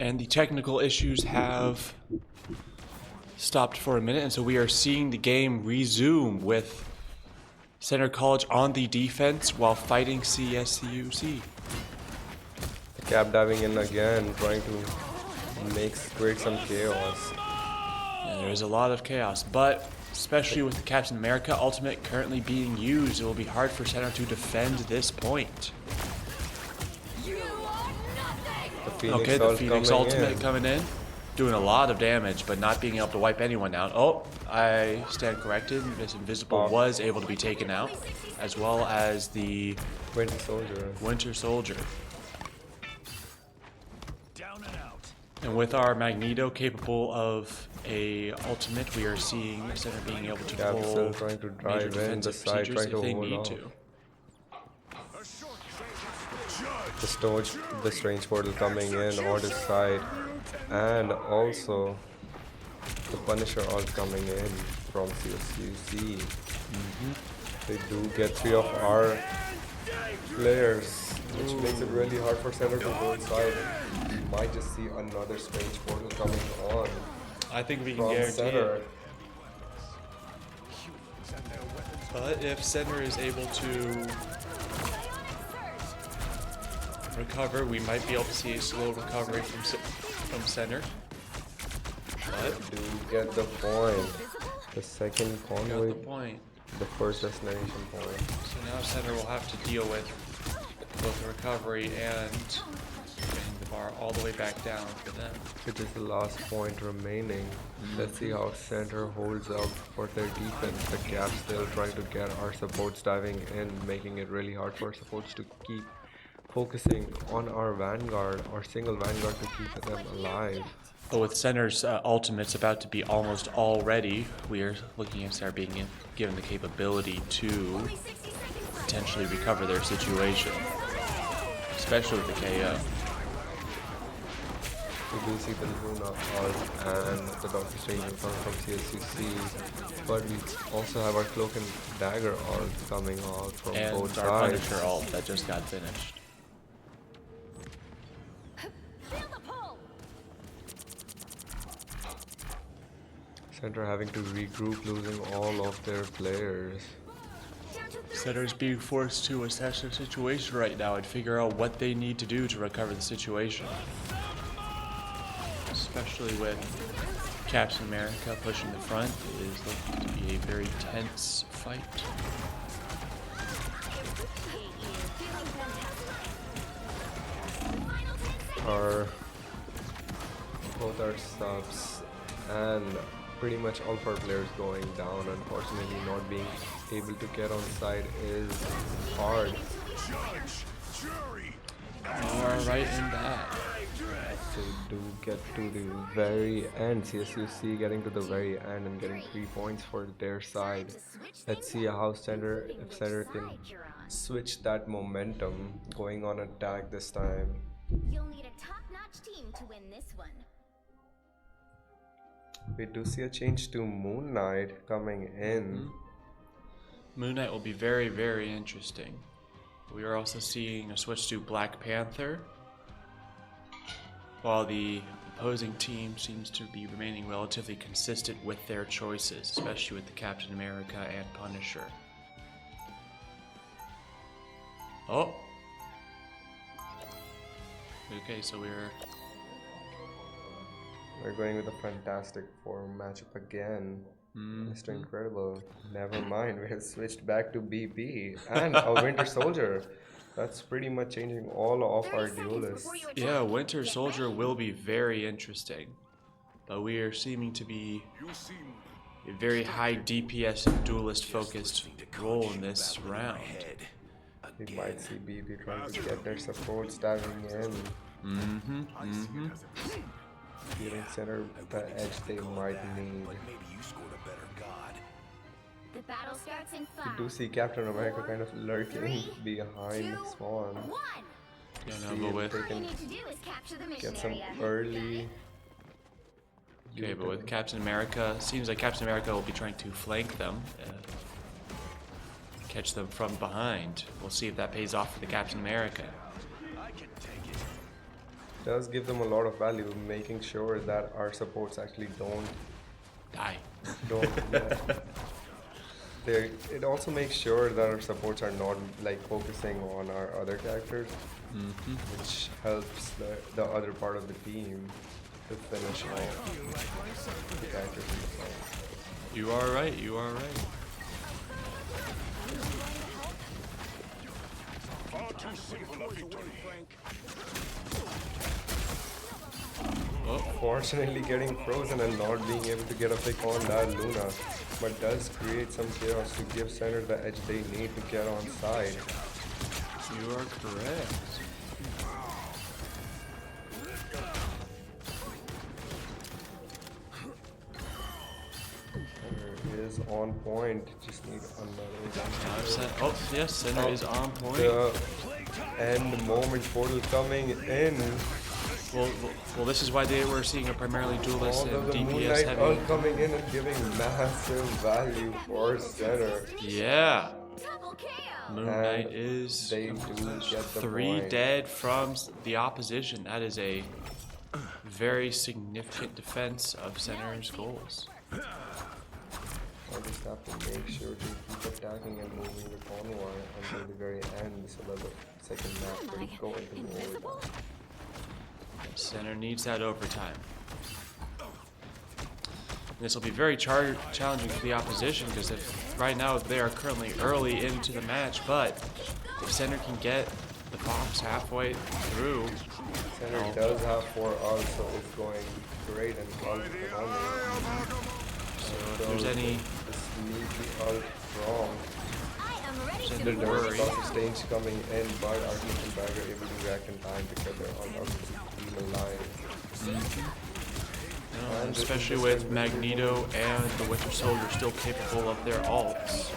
[SPEAKER 1] And the technical issues have stopped for a minute, and so we are seeing the game resume with Center College on the defense while fighting CSUC.
[SPEAKER 2] Cap diving in again, trying to create some chaos.
[SPEAKER 1] And there's a lot of chaos, but especially with the Captain America ultimate currently being used, it will be hard for Center to defend this point.
[SPEAKER 2] The Phoenix
[SPEAKER 1] Okay, the
[SPEAKER 2] Ult
[SPEAKER 1] Phoenix
[SPEAKER 2] coming
[SPEAKER 1] ultimate
[SPEAKER 2] in.
[SPEAKER 1] coming in, doing a lot of damage, but not being able to wipe anyone down. Oh, I stand corrected. Miss Invisible was able to be taken out, as well as the
[SPEAKER 2] Winter Soldier.
[SPEAKER 1] Winter Soldier.
[SPEAKER 6] Down and out.
[SPEAKER 1] And with our Magneto capable of a ultimate, we are seeing Center being able to
[SPEAKER 2] Cap
[SPEAKER 1] pull
[SPEAKER 2] still trying to
[SPEAKER 1] major
[SPEAKER 2] drive in the
[SPEAKER 1] defensive
[SPEAKER 2] side,
[SPEAKER 1] procedures
[SPEAKER 2] trying
[SPEAKER 1] if
[SPEAKER 2] to
[SPEAKER 1] they
[SPEAKER 2] hold
[SPEAKER 1] need
[SPEAKER 2] off.
[SPEAKER 1] to.
[SPEAKER 2] The strange portal coming in on his side, and also the Punisher ult coming in from CSUC. They do get 3 of our players, which makes it really hard for Center to go inside. We might just see another strange portal coming on
[SPEAKER 1] I think we can
[SPEAKER 2] from
[SPEAKER 1] guarantee
[SPEAKER 2] Center.
[SPEAKER 1] it. But if Center is able to recover, we might be able to see a slow recovery from Center. But
[SPEAKER 2] Do get the point. The second
[SPEAKER 1] got
[SPEAKER 2] convoy,
[SPEAKER 1] the point.
[SPEAKER 2] the first destination point.
[SPEAKER 1] So now Center will have to deal with both recovery and getting the bar all the way back down for them.
[SPEAKER 2] It is the last point remaining. Let's see how Center holds up for their defense. The Cap still trying to get our supports diving in, making it really hard for supports to keep focusing on our Vanguard, our single Vanguard, to keep them alive.
[SPEAKER 1] But with Center's ultimates about to be almost all ready, we are looking at Center being given the capability to potentially recover their situation, especially with the KO.
[SPEAKER 2] We do see the Luna ult and the Doctor Strange from CSUC, but we also have our Cloak and Dagger ult coming out from
[SPEAKER 1] And
[SPEAKER 2] both
[SPEAKER 1] our
[SPEAKER 2] sides.
[SPEAKER 1] Punisher ult that just got finished.
[SPEAKER 4] Feel the pull.
[SPEAKER 2] Center having to regroup, losing all of their players.
[SPEAKER 1] Center is being forced to assess their situation right now and figure out what they need to do to recover the situation. Especially with Captain America pushing the front, it is looking to be a very tense fight.
[SPEAKER 2] Both our subs and pretty much all of our players going down. Unfortunately, not being able to get on side is hard.
[SPEAKER 1] You are right in that.
[SPEAKER 2] So we do get to the very end. CSUC getting to the very end and getting 3 points for their side. Let's see how Center, if Center can switch that momentum going on attack this time.
[SPEAKER 4] You'll need a top-notch team to win this one.
[SPEAKER 2] We do see a change to Moon Knight coming in.
[SPEAKER 1] Moon Knight will be very, very interesting. We are also seeing a switch to Black Panther, while the opposing team seems to be remaining relatively consistent with their choices, especially with the Captain America and Punisher. Oh! Okay, so
[SPEAKER 2] We're going with a Fantastic Four matchup again. Mr. Incredible. Never mind, we have switched back to BP and a Winter Soldier. That's pretty much changing all of our duelists.
[SPEAKER 1] Yeah, Winter Soldier will be very interesting, but we are seeming to be a very high DPS and duelist focused role in this round.
[SPEAKER 2] We might see BP trying to get their supports diving in. Giving Center the edge they might need.
[SPEAKER 4] The battle starts in
[SPEAKER 2] We
[SPEAKER 4] 5.
[SPEAKER 2] do see Captain America kind of lurking behind Swan.
[SPEAKER 4] 1.
[SPEAKER 1] Yeah,
[SPEAKER 2] See
[SPEAKER 1] no, but
[SPEAKER 2] if
[SPEAKER 1] with
[SPEAKER 2] they
[SPEAKER 4] All you
[SPEAKER 2] can
[SPEAKER 4] need to do is capture the mission
[SPEAKER 2] get some
[SPEAKER 4] area.
[SPEAKER 2] early.
[SPEAKER 1] okay, but with Captain America, seems like Captain America will be trying to flank them, catch them from behind. We'll see if that pays off for the Captain America.
[SPEAKER 2] does give them a lot of value, making sure that our supports actually
[SPEAKER 1] Die.
[SPEAKER 2] don't it also makes sure that our supports are not like focusing on our other characters, which helps the other part of the team to finish off the characters themselves.
[SPEAKER 1] You are right, you are right. Oh,
[SPEAKER 2] Fortunately, getting frozen and not being able to get a pick on that Luna, but does create some chaos to give center the edge they need to get on side.
[SPEAKER 1] you are correct.
[SPEAKER 2] Center is on point, just need another one.
[SPEAKER 1] Oh, yes, center is on point.
[SPEAKER 2] The end moment portal coming in.
[SPEAKER 1] Well, this is why they were seeing a primarily duelist
[SPEAKER 2] Although
[SPEAKER 1] and
[SPEAKER 2] the
[SPEAKER 1] DPS
[SPEAKER 2] Moonlight
[SPEAKER 1] heavy.
[SPEAKER 2] ult coming in and giving massive value for center.
[SPEAKER 1] Yeah,
[SPEAKER 4] Double KO.
[SPEAKER 1] Moon Knight
[SPEAKER 2] And
[SPEAKER 1] is
[SPEAKER 2] they do get the
[SPEAKER 1] 3
[SPEAKER 2] point.
[SPEAKER 1] dead from the opposition. That is a very significant defense of center's goals.
[SPEAKER 2] I just have to make sure to keep attacking and moving the convoy until the very end so that the second map will go into overtime.
[SPEAKER 1] Center needs that overtime. This will be very challenging for the opposition because right now they are currently early into the match, but if center can get the box halfway through,
[SPEAKER 2] Center does have 4 ults, so it's going great and ult economy.
[SPEAKER 1] so if there's any
[SPEAKER 2] The sneaky ult from
[SPEAKER 4] I am ready to
[SPEAKER 2] the
[SPEAKER 1] Don't
[SPEAKER 4] move.
[SPEAKER 1] worry.
[SPEAKER 2] Dr. Strange coming in, but Arctic and Bagger able to react in time to get their ult out to keep them alive. And
[SPEAKER 1] especially
[SPEAKER 2] this
[SPEAKER 1] with
[SPEAKER 2] is
[SPEAKER 1] Magneto and the Winter Soldier still capable of their ults.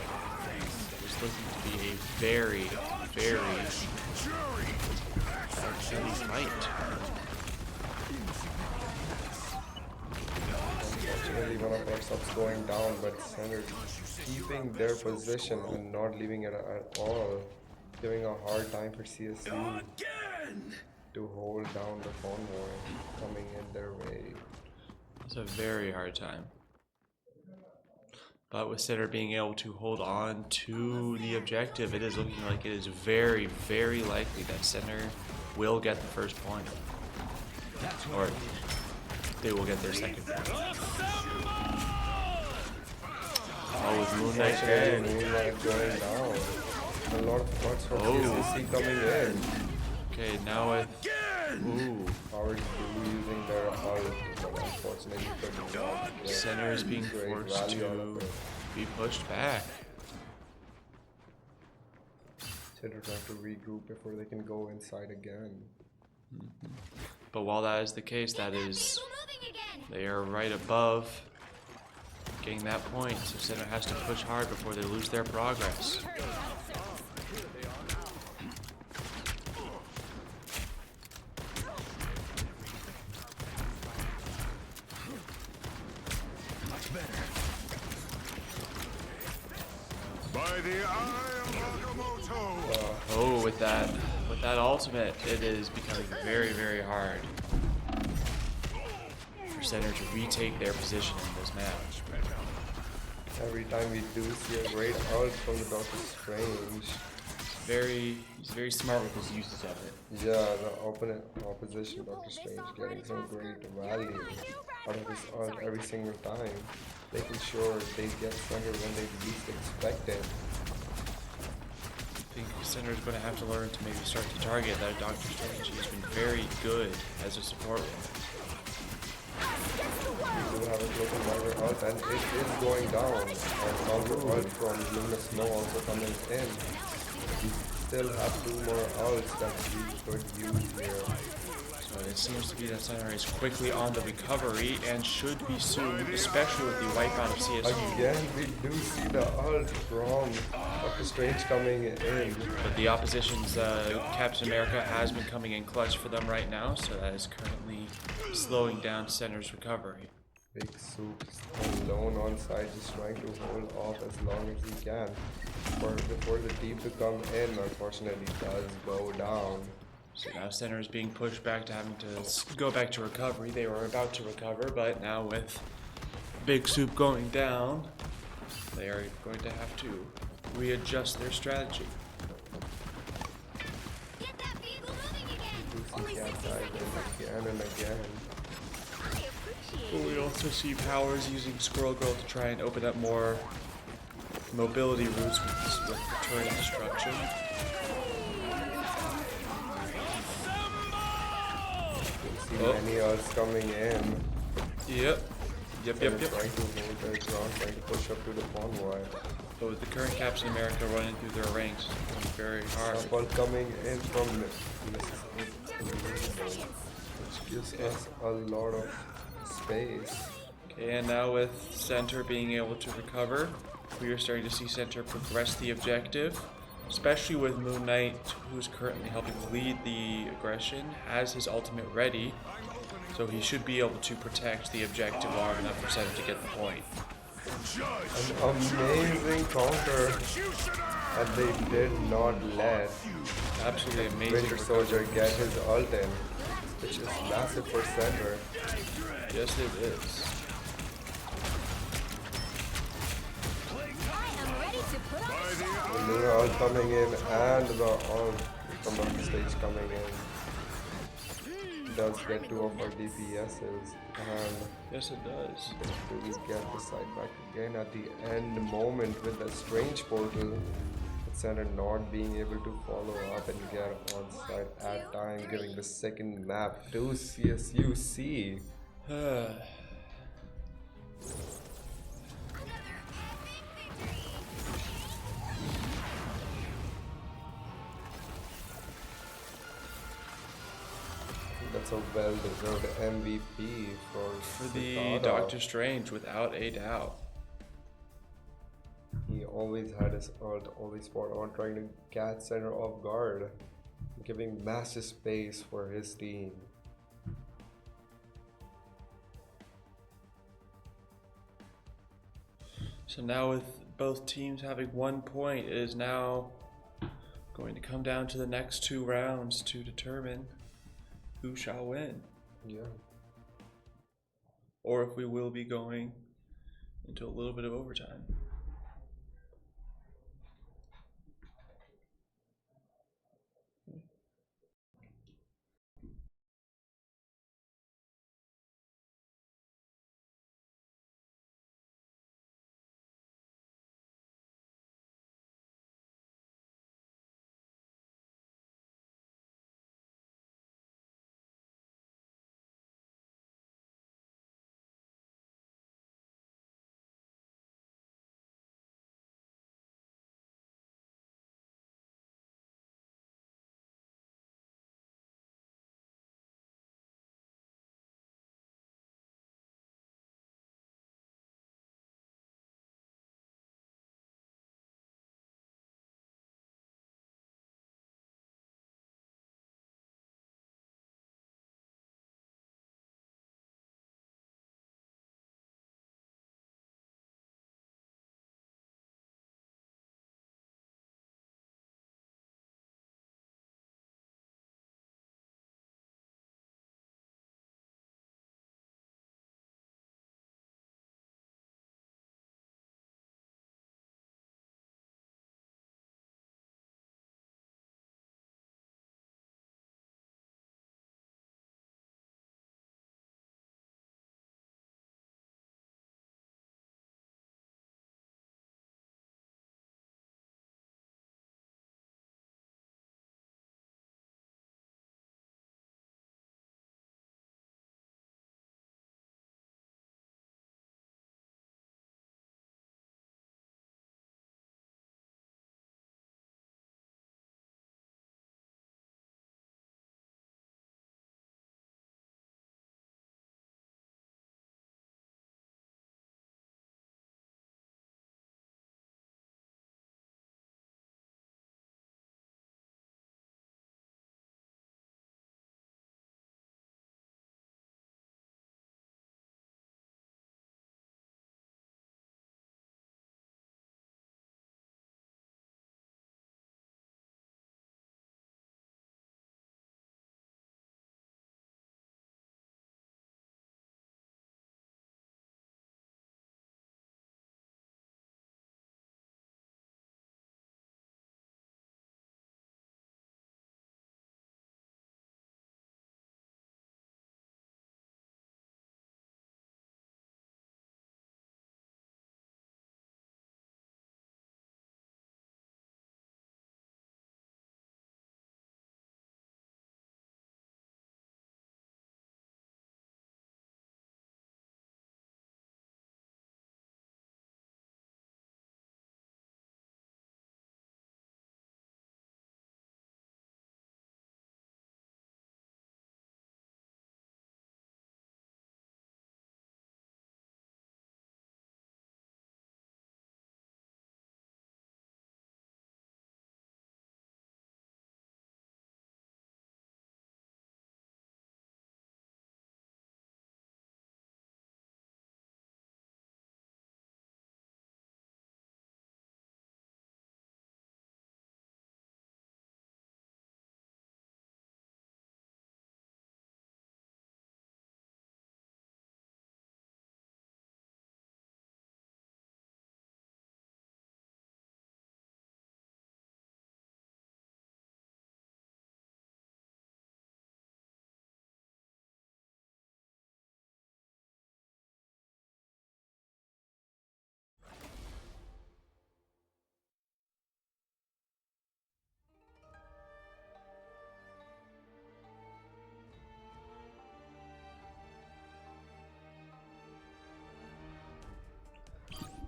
[SPEAKER 1] It's looking to be a very, very heavy fight.
[SPEAKER 2] Unfortunately, one of our subs going down, but Center keeping their position and not leaving it at all, giving a hard time for CSU to hold down the convoy coming in their way.
[SPEAKER 1] It's a very hard time. But with Center being able to hold on to the objective, it is looking like it is very, very likely that Center will get the first point. Or they will get their second point. Oh, with Moon Knight
[SPEAKER 2] Unfortunately,
[SPEAKER 1] dead.
[SPEAKER 2] Moonlight going down. A lot of points for
[SPEAKER 1] Oh.
[SPEAKER 2] CSC coming in.
[SPEAKER 1] Okay, now with... Ooh.
[SPEAKER 2] Powers do using their ult, but unfortunately could not get
[SPEAKER 1] Center is being
[SPEAKER 2] great
[SPEAKER 1] forced
[SPEAKER 2] value out of
[SPEAKER 1] to
[SPEAKER 2] it.
[SPEAKER 1] be pushed back.
[SPEAKER 2] Center trying to regroup before they can go inside again.
[SPEAKER 1] But while that is the case, that is...
[SPEAKER 4] Moving again.
[SPEAKER 1] They are right above getting that point, so Center has to push hard before they lose their progress.
[SPEAKER 8] By the eye of Agamotto!
[SPEAKER 1] Oh, with that ultimate, it is becoming very, very hard for Center to retake their position in this match.
[SPEAKER 2] Every time we do see a great ult from the Doctor Strange,
[SPEAKER 1] He's very smart with his uses of it.
[SPEAKER 2] yeah, the opposition Doctor Strange getting some great value out of his ult every single time, making sure they get Center when they least expect it.
[SPEAKER 1] I think Center is going to have to learn to maybe start to target that Doctor Strange. He's been very good as a support role.
[SPEAKER 2] We do have a broken Viper ult and it is going down. And counter ult from Luna Snow also coming in. We still have 2 more ults that we could use here.
[SPEAKER 1] So it seems to be that Center is quickly on the recovery and should be soon, especially with the wipeout of CSU.
[SPEAKER 2] Again, we do see the ult from Doctor Strange coming in.
[SPEAKER 1] But the opposition's Captain America has been coming in clutch for them right now, so that is currently slowing down Center's recovery.
[SPEAKER 2] Big Soup alone on side, just trying to hold off as long as he can. Before the team to come in, unfortunately, does go down.
[SPEAKER 1] So now center is being pushed back to having to go back to recovery. They were about to recover, but now with Big Soup going down, they are going to have to readjust their strategy.
[SPEAKER 4] Get that vehicle moving again.
[SPEAKER 2] Lucy can't dive in again and again.
[SPEAKER 7] I appreciate
[SPEAKER 1] But we also see Powers using Squirrel Girl to try and open up more mobility routes with turret destruction.
[SPEAKER 2] See
[SPEAKER 1] Oh.
[SPEAKER 2] many else coming in.
[SPEAKER 1] Yep. Yep.
[SPEAKER 2] Trying to hold their ground, trying to push up to the convoy.
[SPEAKER 1] But with the current Captain America running through their ranks, it's very hard.
[SPEAKER 2] Sample coming in from Mrs. which gives us a lot of space.
[SPEAKER 1] Okay, and now with Center being able to recover, we are starting to see Center progress the objective, especially with Moon Knight, who's currently helping lead the aggression, has his ultimate ready, so he should be able to protect the objective long enough for Center to get the point.
[SPEAKER 2] An amazing counter, and they did not let
[SPEAKER 1] Absolutely amazing.
[SPEAKER 2] Winter Soldier get his ult in, which is massive for Center.
[SPEAKER 1] Yes, it is.
[SPEAKER 4] I am ready to put on a show.
[SPEAKER 2] The Luna ult coming in and the ult from the stage coming in. Does get 2 of our DPSs, and
[SPEAKER 1] Yes, it does.
[SPEAKER 2] do we get the side back again at the end moment with the strange portal, with Center not being able to follow up and get on side at time, giving the second map to CSU. That's a well-deserved MVP
[SPEAKER 1] For the
[SPEAKER 2] Cicada.
[SPEAKER 1] Doctor Strange, without a doubt.
[SPEAKER 2] He always had his ult, always spot on, trying to catch Center off guard, giving massive space for his team.
[SPEAKER 1] So now with both teams having 1 point, it is now going to come down to the next 2 rounds to determine who shall win,
[SPEAKER 2] Yeah.
[SPEAKER 1] or if we will be going into a little bit of overtime.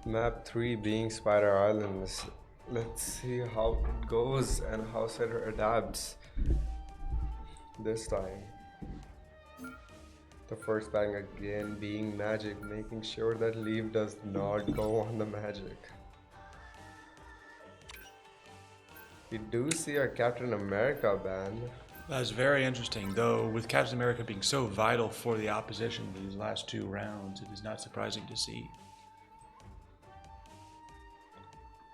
[SPEAKER 2] Map 3 being Spider Islands. Let's see how it goes and how Center adapts this time. The first bang again being magic, making sure that Leaf does not go on the magic. We do see a Captain America ban.
[SPEAKER 1] That's very interesting, though with Captain America being so vital for the opposition these last 2 rounds, it is not surprising to see.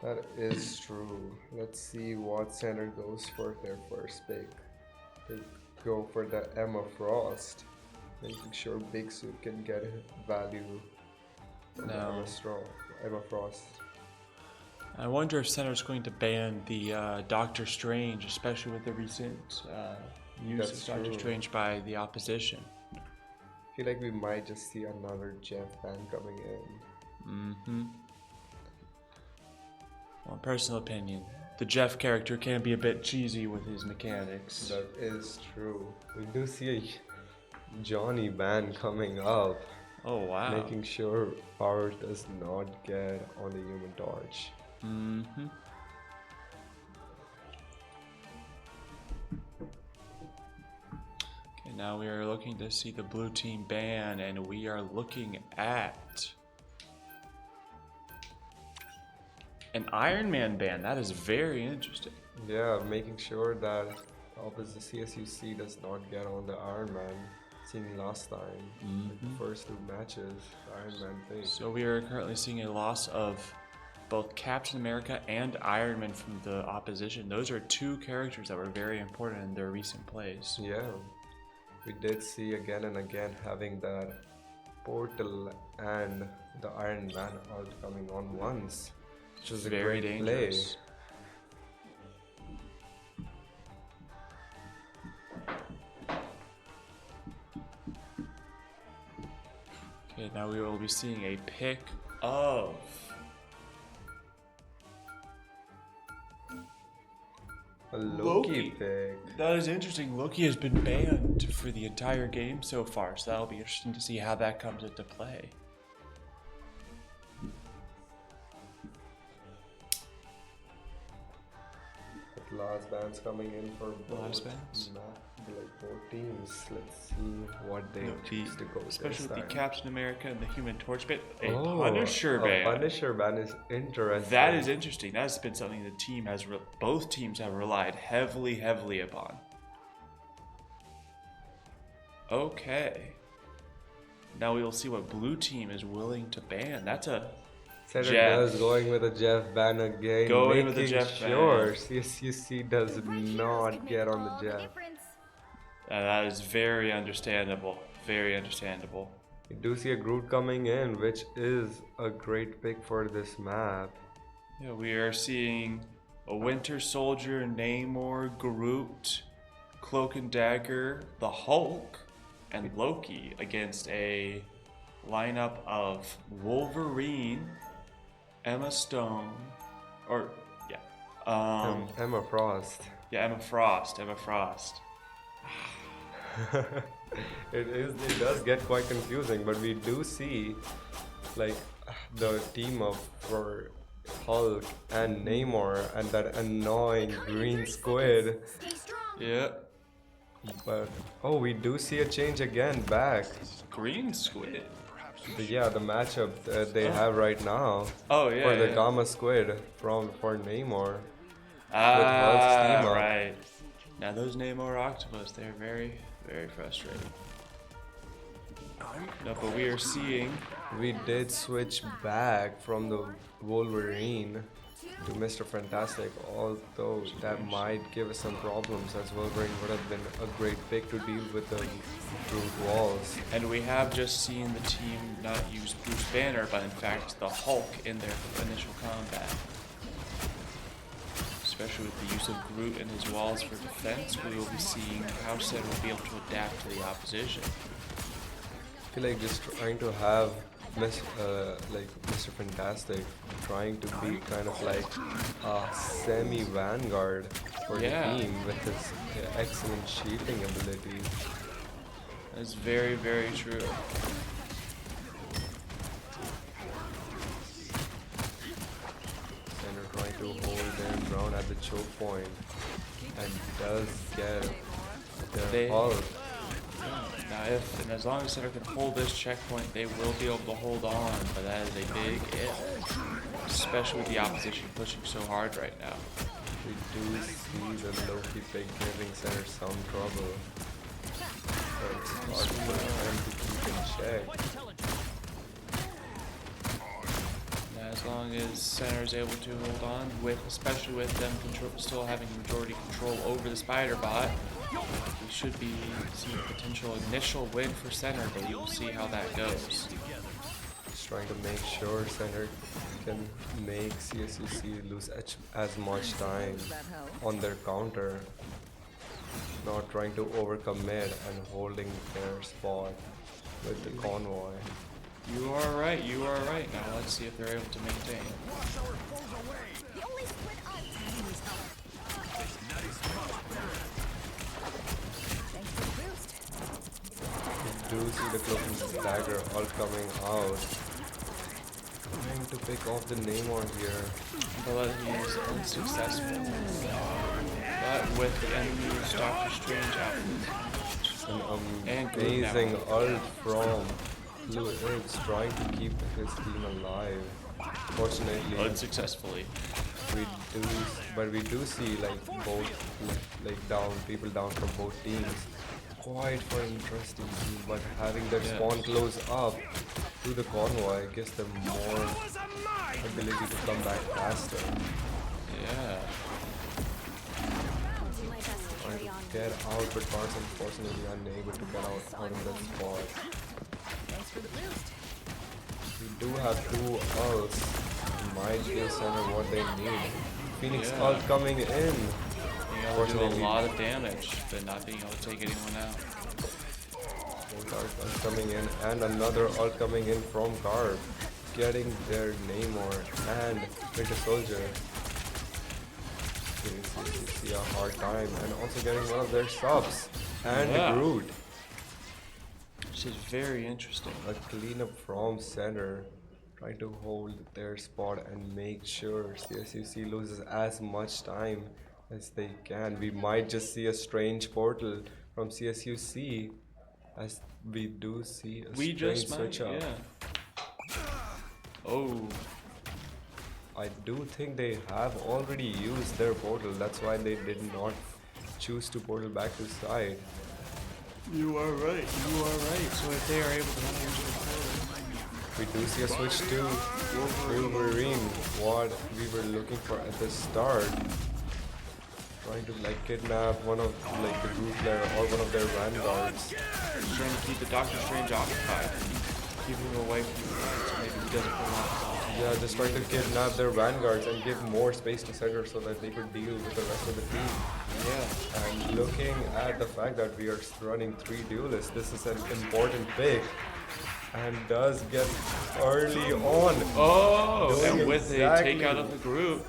[SPEAKER 2] That is true. Let's see what Center goes for their first pick. They go for the Emma Frost, making sure Big Soup can get value from
[SPEAKER 1] No.
[SPEAKER 2] Emma Frost.
[SPEAKER 1] I wonder if Center's going to ban the Doctor Strange, especially with the recent use
[SPEAKER 2] That's
[SPEAKER 1] of Doctor
[SPEAKER 2] true.
[SPEAKER 1] Strange by the opposition.
[SPEAKER 2] I feel like we might just see another Jeff ban coming in.
[SPEAKER 1] Mm-hmm. Well, personal opinion, the Jeff character can be a bit cheesy with his mechanics.
[SPEAKER 2] That is true. We do see a Johnny ban coming up,
[SPEAKER 1] Oh wow.
[SPEAKER 2] making sure power does not get on the Human Torch.
[SPEAKER 1] Mm-hmm. Okay, now we are looking to see the blue team ban, and we are looking at an Iron Man ban. That is very interesting.
[SPEAKER 2] Yeah, making sure that opposite CSUC does not get on the Iron Man seen last time. Like the first 2 matches, Iron Man thing.
[SPEAKER 1] So we are currently seeing a loss of both Captain America and Iron Man from the opposition. Those are 2 characters that were very important in their recent plays.
[SPEAKER 2] Yeah, we did see again and again having that Portal and the Iron Man all coming on once, which was a
[SPEAKER 1] Very
[SPEAKER 2] great
[SPEAKER 1] dangerous. Okay, now we will be seeing a pick of
[SPEAKER 2] play. A Loki
[SPEAKER 1] Loki.
[SPEAKER 2] pick.
[SPEAKER 1] That is interesting. Loki has been banned for the entire game so far, so that'll be interesting to see how that comes into play.
[SPEAKER 2] Last bands coming in for both,
[SPEAKER 1] Last bans?
[SPEAKER 2] both teams. Let's see what they
[SPEAKER 1] No,
[SPEAKER 2] choose to go
[SPEAKER 1] especially
[SPEAKER 2] this
[SPEAKER 1] with the
[SPEAKER 2] time.
[SPEAKER 1] Captain America and the Human Torch ban. A
[SPEAKER 2] Oh,
[SPEAKER 1] Punisher
[SPEAKER 2] a
[SPEAKER 1] ban.
[SPEAKER 2] Punisher ban is interesting.
[SPEAKER 1] That is interesting. That's been something the team has, both teams have relied heavily upon. Okay. Now we will see what blue team is willing to ban. That's a
[SPEAKER 2] Center
[SPEAKER 1] Jeff.
[SPEAKER 2] does going with a Jeff ban again,
[SPEAKER 1] Going
[SPEAKER 2] making
[SPEAKER 1] with the Jeff ban.
[SPEAKER 2] sure CSUC does
[SPEAKER 4] The bright heroes
[SPEAKER 2] not
[SPEAKER 4] can
[SPEAKER 2] get
[SPEAKER 4] make
[SPEAKER 2] on
[SPEAKER 4] all
[SPEAKER 2] the Jeff.
[SPEAKER 4] difference.
[SPEAKER 1] that is very understandable. Very understandable.
[SPEAKER 2] We do see a Groot coming in, which is a great pick for this map.
[SPEAKER 1] Yeah, we are seeing a Winter Soldier, Namor, Groot, Cloak and Dagger, the Hulk, and Loki against a lineup of Wolverine, Emma Stone,
[SPEAKER 2] Emma Frost.
[SPEAKER 1] Emma Frost.
[SPEAKER 2] It does get quite confusing, but we do see like the team up for Hulk and Namor and that annoying green squid.
[SPEAKER 4] Stay strong.
[SPEAKER 1] Yeah,
[SPEAKER 2] But oh, we do see a change again back.
[SPEAKER 1] Green Squid.
[SPEAKER 2] Yeah, the matchup that they have right now
[SPEAKER 1] Oh yeah.
[SPEAKER 2] for the
[SPEAKER 1] yeah.
[SPEAKER 2] Gamma Squid for Namor. Hulk's team up.
[SPEAKER 1] Right. Now those Namor Octopus, they're very frustrating. No, but we are seeing
[SPEAKER 2] We did switch back from the Wolverine to Mr. Fantastic, although that might give us some problems, as Wolverine would have been a great pick to deal with the brute walls.
[SPEAKER 1] and we have just seen the team not use Bruce Banner, but in fact the Hulk in their initial combat. Especially with the use of Groot and his walls for defense, we will be seeing how Center will be able to adapt to the opposition.
[SPEAKER 2] I feel like just trying to have Mr. Fantastic trying to be kind of like a semi-vanguard for
[SPEAKER 1] Yeah.
[SPEAKER 2] the team with his excellent shielding abilities.
[SPEAKER 1] That's very true.
[SPEAKER 2] to hold their ground at the choke point and does get their
[SPEAKER 1] They-
[SPEAKER 2] hull.
[SPEAKER 1] Now, if and as long as center can hold this checkpoint, they will be able to hold on, but that is a big if, especially with the opposition pushing so hard right now.
[SPEAKER 2] We do see the Loki pick giving center some trouble. But it's hard for them to keep in check.
[SPEAKER 1] Now, as long as center is able to hold on, especially with them still having majority control over the spider bot, we should be seeing a potential initial win for center, but you'll see how that goes.
[SPEAKER 2] Just trying to make sure center can make CSUC lose as much time on their counter, not trying to overcommit and holding their spot with the convoy.
[SPEAKER 1] You are right, you are right. Now let's see if they're able to maintain.
[SPEAKER 4] The only split on
[SPEAKER 5] Thanks for the boost.
[SPEAKER 2] We do see the cloaking dagger all coming out. Trying to pick off the Namor here.
[SPEAKER 1] But he's unsuccessful. But with the enemy's Doctor Strange outfit.
[SPEAKER 2] An
[SPEAKER 1] And good
[SPEAKER 2] amazing
[SPEAKER 1] now.
[SPEAKER 2] ult from Blue Eggs trying to keep his team alive. Fortunately,
[SPEAKER 1] Unsuccessfully.
[SPEAKER 2] we do see like both people down from both teams. Quite for interesting team, but having their
[SPEAKER 1] Yeah.
[SPEAKER 2] spawn close up to the convoy gives them more ability to come back faster.
[SPEAKER 1] Yeah.
[SPEAKER 5] I'll do my best to
[SPEAKER 2] Trying
[SPEAKER 5] carry
[SPEAKER 2] to
[SPEAKER 5] on.
[SPEAKER 2] get out, but Mars unfortunately unable to get out of the spot.
[SPEAKER 5] Thanks for the boost.
[SPEAKER 2] We do have two ults. Might give center what they need. Phoenix
[SPEAKER 1] Yeah.
[SPEAKER 2] ult coming in.
[SPEAKER 1] Being able to do a
[SPEAKER 2] Fortunately-
[SPEAKER 1] lot of damage, but not being able to take anyone out.
[SPEAKER 2] Both ult coming in and another ult coming in from Garb. Getting their Namor and Winter Soldier. See a hard time and also getting one of their subs and
[SPEAKER 1] Yeah.
[SPEAKER 2] Groot.
[SPEAKER 1] Which is very interesting.
[SPEAKER 2] A cleanup from center, trying to hold their spot and make sure CSUC loses as much time as they can. We might just see a strange portal from CSUC as we do see a
[SPEAKER 1] We
[SPEAKER 2] strange
[SPEAKER 1] just might,
[SPEAKER 2] switch up.
[SPEAKER 1] yeah. Oh,
[SPEAKER 2] I do think they have already used their portal. That's why they did not choose to portal back to side.
[SPEAKER 1] you are right. You are right. So if they are able to use the portal,
[SPEAKER 2] We do see a switch to Wolverine, what we were looking for at the start. Trying to like kidnap one of like the group player or one of their vanguards.
[SPEAKER 1] trying to keep the Doctor Strange occupied, keep him away from the fight, so maybe he doesn't pull off.
[SPEAKER 2] Yeah, just trying to kidnap their vanguards and give more space to center so that they could deal with the rest of the team.
[SPEAKER 1] Yeah.
[SPEAKER 2] And looking at the fact that we are running 3 duelists, this is an important pick. And does get early on.
[SPEAKER 1] Oh,
[SPEAKER 2] Doing
[SPEAKER 1] and with a
[SPEAKER 2] exactly-
[SPEAKER 1] takeout of the group.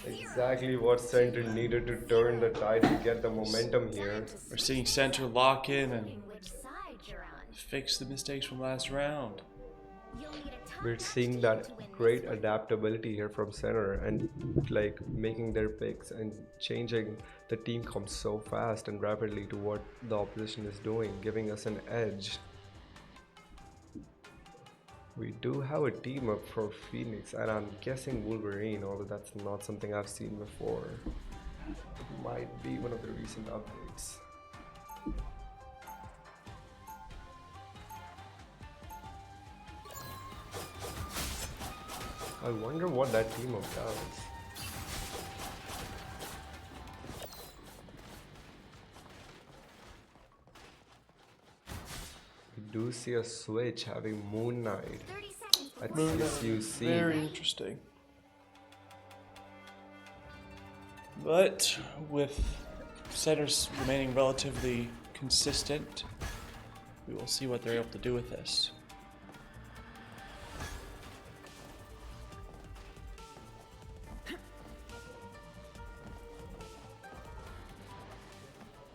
[SPEAKER 2] Exactly what center needed to turn the tide to get the momentum here.
[SPEAKER 1] We're seeing center lock in and
[SPEAKER 4] which side you're on.
[SPEAKER 1] fix the mistakes from last round.
[SPEAKER 4] You'll need a top
[SPEAKER 2] We're
[SPEAKER 4] notch
[SPEAKER 2] seeing
[SPEAKER 4] team
[SPEAKER 2] that
[SPEAKER 4] to win this
[SPEAKER 2] great
[SPEAKER 4] one.
[SPEAKER 2] adaptability here from center and like making their picks and changing the team comes so fast and rapidly to what the opposition is doing, giving us an edge. We do have a team up for Phoenix and I'm guessing Wolverine, although that's not something I've seen before. It might be one of the recent updates. I wonder what that team up does. We do see a switch having Moon Knight
[SPEAKER 4] 30 seconds
[SPEAKER 2] at
[SPEAKER 4] before
[SPEAKER 2] CSUC.
[SPEAKER 1] Very interesting. But with centers remaining relatively consistent, we will see what they're able to do with this.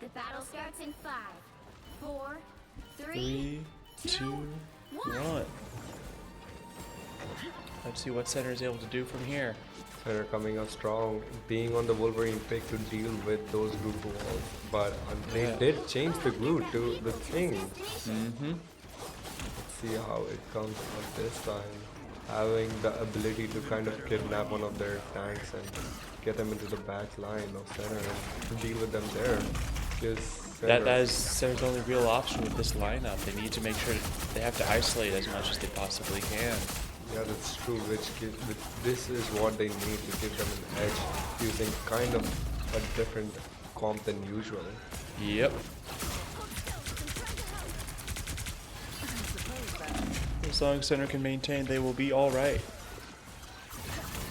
[SPEAKER 4] the battle starts in 5, 4, 3,
[SPEAKER 1] 3, 2, 1. Let's see what center is able to do from here.
[SPEAKER 2] Center coming up strong, being on the Wolverine pick to deal with those group walls. But they
[SPEAKER 1] Yeah.
[SPEAKER 2] did change the glue to the thing.
[SPEAKER 1] Mm-hmm.
[SPEAKER 2] Let's see how it comes out this time. Having the ability to kind of kidnap one of their tanks and get them into the back line of center and deal with them there. Because
[SPEAKER 1] That is Center's only real option with this lineup. They need to make sure they have to isolate as much as they possibly can.
[SPEAKER 2] yeah, that's true. This is what they need to give them an edge using kind of a different comp than usual.
[SPEAKER 1] Yep. As long as Center can maintain, they will be all right.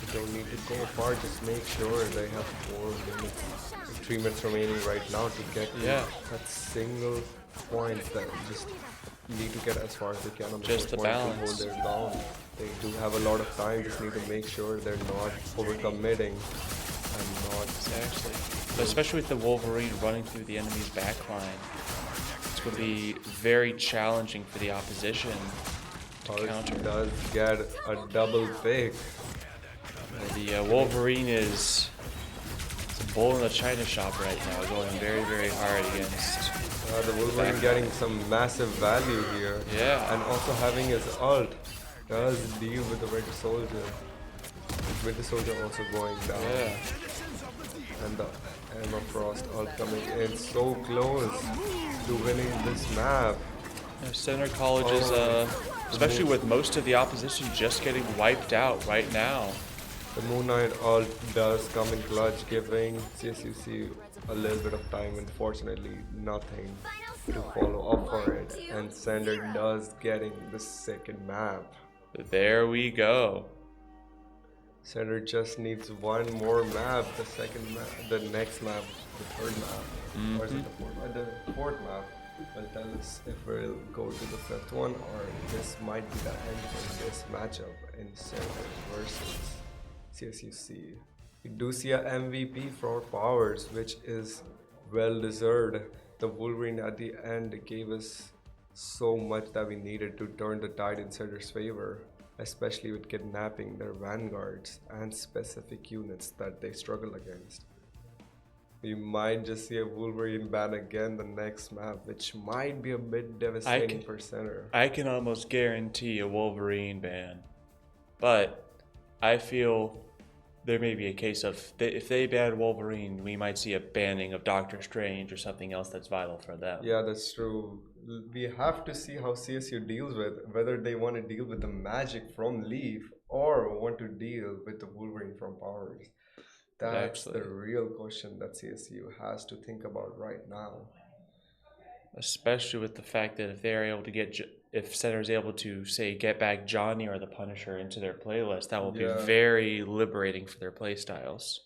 [SPEAKER 2] You don't need to go far. Just make sure they have 3 minutes remaining right now to get to
[SPEAKER 1] Yeah.
[SPEAKER 2] that single point that just need to get as far as they can on the
[SPEAKER 1] Just
[SPEAKER 2] first
[SPEAKER 1] the
[SPEAKER 2] point to
[SPEAKER 1] balance.
[SPEAKER 2] hold their ground. They do have a lot of time. Just need to make sure they're not overcommitting and not.
[SPEAKER 1] Exactly. But especially with the Wolverine running through the enemy's backline, it's going to be very challenging for the opposition to
[SPEAKER 2] Pulse
[SPEAKER 1] counter.
[SPEAKER 2] does get a double pick.
[SPEAKER 1] The Wolverine is it's a bull in a china shop right now, going very, very hard against.
[SPEAKER 2] The Wolverine getting some massive value here.
[SPEAKER 1] Yeah.
[SPEAKER 2] And also having his ult does deal with the Winter Soldier. Winter Soldier also going down.
[SPEAKER 1] Yeah.
[SPEAKER 2] And the Emma Frost ult coming in so close to winning this map.
[SPEAKER 1] Center College is, especially with most of the opposition just getting wiped out right now.
[SPEAKER 2] The Moon Knight ult does come in clutch, giving CSUC a little bit of time. Unfortunately, nothing to follow up for it. And Sander does getting the second map.
[SPEAKER 1] There we go.
[SPEAKER 2] Sander just needs one more map, the second map, the next map, the third map, or is it the fourth? The fourth map will tell us if we'll go to the fifth one, or this might be the end for this matchup in Sander versus CSUC. We do see a MVP for Powers, which is well deserved. The Wolverine at the end gave us so much that we needed to turn the tide in Sander's favor, especially with kidnapping their vanguards and specific units that they struggle against. We might just see a Wolverine ban again the next map, which might be a bit devastating for Center.
[SPEAKER 1] I can almost guarantee a Wolverine ban, but I feel there may be a case of if they ban Wolverine, we might see a banning of Doctor Strange or something else that's vital for them.
[SPEAKER 2] Yeah, that's true. We have to see how CSU deals with whether they want to deal with the magic from Leaf or want to deal with the Wolverine from Powers. That's the real question that CSU has to think about right now.
[SPEAKER 1] Especially with the fact that if they're able to get, if Center is able to say get back Johnny or the Punisher into their playlist, that will be very liberating for their playstyles.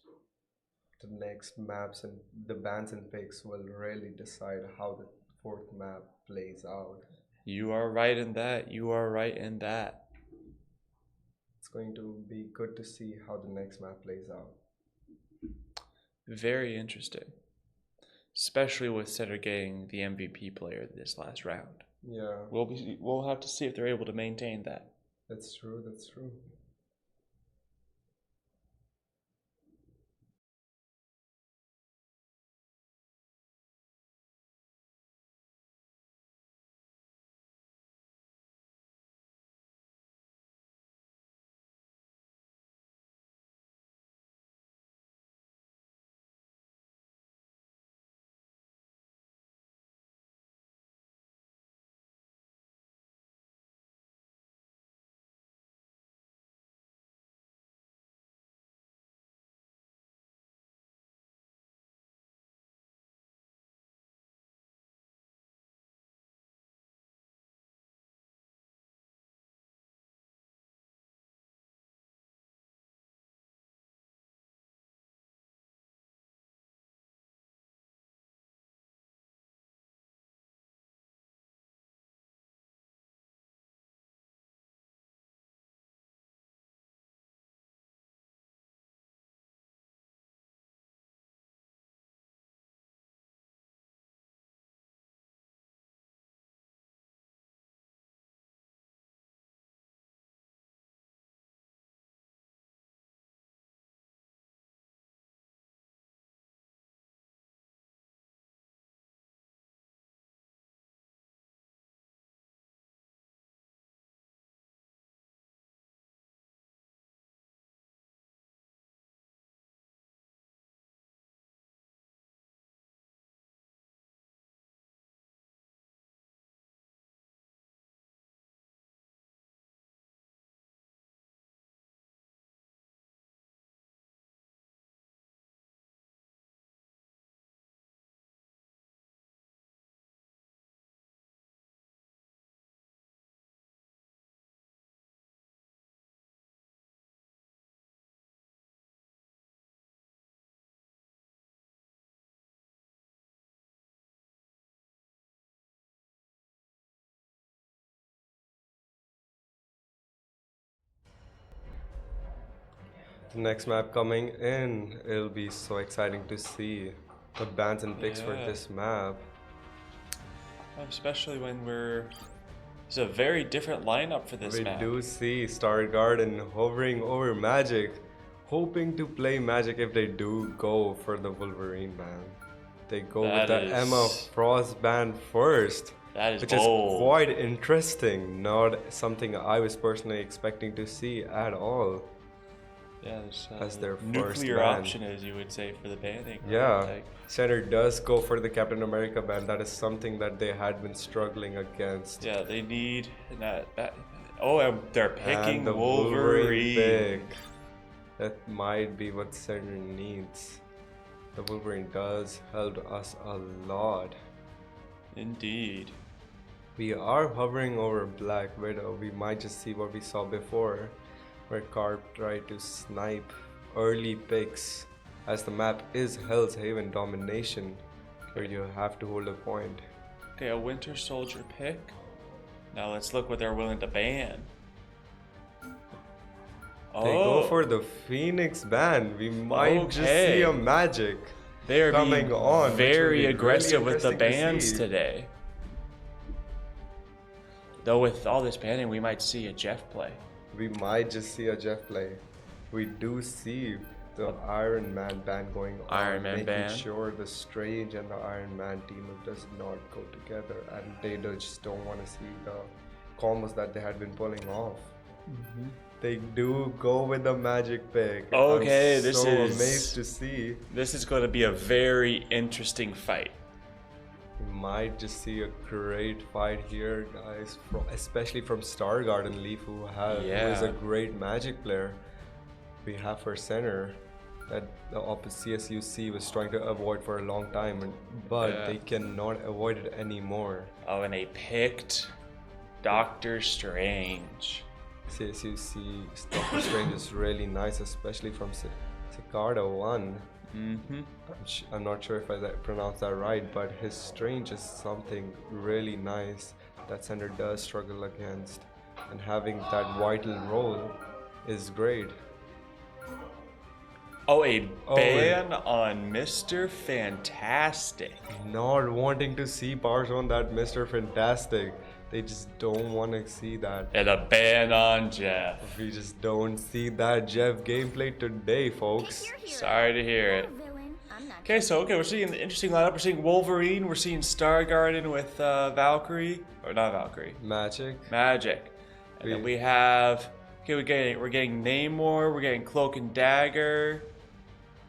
[SPEAKER 2] The next maps and the bans and picks will really decide how the fourth map plays out.
[SPEAKER 1] You are right in that. You are right in that.
[SPEAKER 2] It's going to be good to see how the next map plays out.
[SPEAKER 1] Very interesting. Especially with Center getting the MVP player this last round.
[SPEAKER 2] Yeah.
[SPEAKER 1] We'll have to see if they're able to maintain that.
[SPEAKER 2] That's true, that's true. Next map coming in, it'll be so exciting to see the bans and picks for
[SPEAKER 1] Yeah.
[SPEAKER 2] this map.
[SPEAKER 1] Especially when it's a very different lineup for this
[SPEAKER 2] We
[SPEAKER 1] map.
[SPEAKER 2] do see Star Garden hovering over Magic, hoping to play Magic if they do go for the Wolverine ban. They go
[SPEAKER 1] That
[SPEAKER 2] with the Emma
[SPEAKER 1] is-
[SPEAKER 2] Frost ban first,
[SPEAKER 1] That is
[SPEAKER 2] which
[SPEAKER 1] bold.
[SPEAKER 2] is quite interesting. Not something I was personally expecting to see at all.
[SPEAKER 1] Yeah, there's
[SPEAKER 2] As their first
[SPEAKER 1] nuclear
[SPEAKER 2] ban.
[SPEAKER 1] option, as you would say, for the banning. right?
[SPEAKER 2] Yeah,
[SPEAKER 1] Like,
[SPEAKER 2] Center does go for the Captain America ban. That is something that they had been struggling against.
[SPEAKER 1] yeah, they need and they're picking
[SPEAKER 2] And the
[SPEAKER 1] Wolverine.
[SPEAKER 2] pick. That might be what Center needs. The Wolverine does help us a lot.
[SPEAKER 1] Indeed.
[SPEAKER 2] We are hovering over Black Widow. We might just see what we saw before, where Carp tried to snipe early picks, as the map is Hell's Haven domination, where you have to hold a point.
[SPEAKER 1] Okay, a Winter Soldier pick. Now let's look what they're willing to ban.
[SPEAKER 2] They go for the Phoenix ban. We might just see a
[SPEAKER 1] Okay.
[SPEAKER 2] Magic.
[SPEAKER 1] They are
[SPEAKER 2] coming
[SPEAKER 1] being
[SPEAKER 2] on, which will be
[SPEAKER 1] very
[SPEAKER 2] really
[SPEAKER 1] aggressive with the
[SPEAKER 2] interesting to
[SPEAKER 1] bans
[SPEAKER 2] see.
[SPEAKER 1] today. Though with all this banning, we might see a Jeff play.
[SPEAKER 2] We might just see a Jeff play. We do see the Iron Man ban going on,
[SPEAKER 1] Iron Man
[SPEAKER 2] making
[SPEAKER 1] ban.
[SPEAKER 2] sure the Strange and the Iron Man team up does not go together, and they just don't want to see the combos that they had been pulling off. They do go with the Magic pick.
[SPEAKER 1] Okay,
[SPEAKER 2] I'm
[SPEAKER 1] this
[SPEAKER 2] so
[SPEAKER 1] is-
[SPEAKER 2] amazed to see.
[SPEAKER 1] This is going to be a very interesting fight.
[SPEAKER 2] We might just see a great fight here, guys. Especially from Star Garden Leaf, who is a
[SPEAKER 1] Yeah.
[SPEAKER 2] great Magic player. We have for center that the opposite CSUC was trying to avoid for a long time, but
[SPEAKER 1] Yeah.
[SPEAKER 2] they cannot avoid it anymore.
[SPEAKER 1] Oh, and they picked Doctor Strange.
[SPEAKER 2] CSUC Doctor Strange is really nice, especially from Cicada 1.
[SPEAKER 1] Mm-hmm.
[SPEAKER 2] I'm not sure if I pronounced that right, but his Strange is something really nice that Center does struggle against, and having that vital role is great.
[SPEAKER 1] Oh, a
[SPEAKER 2] Oh,
[SPEAKER 1] ban on Mr. Fantastic.
[SPEAKER 2] Not wanting to see bars on that Mr. Fantastic. They just don't want to see that.
[SPEAKER 1] And a ban on Jeff.
[SPEAKER 2] We just don't see that Jeff gameplay today, folks.
[SPEAKER 4] Pick your hero.
[SPEAKER 1] Sorry to hear it.
[SPEAKER 4] Or villain. I'm not
[SPEAKER 1] Okay, we're seeing the interesting lineup. We're seeing Wolverine. We're seeing Star Garden with Valkyrie, or not Valkyrie,
[SPEAKER 2] Magic.
[SPEAKER 1] Magic. And then
[SPEAKER 2] We-
[SPEAKER 1] we have. Okay, we're getting Namor. We're getting Cloak and Dagger.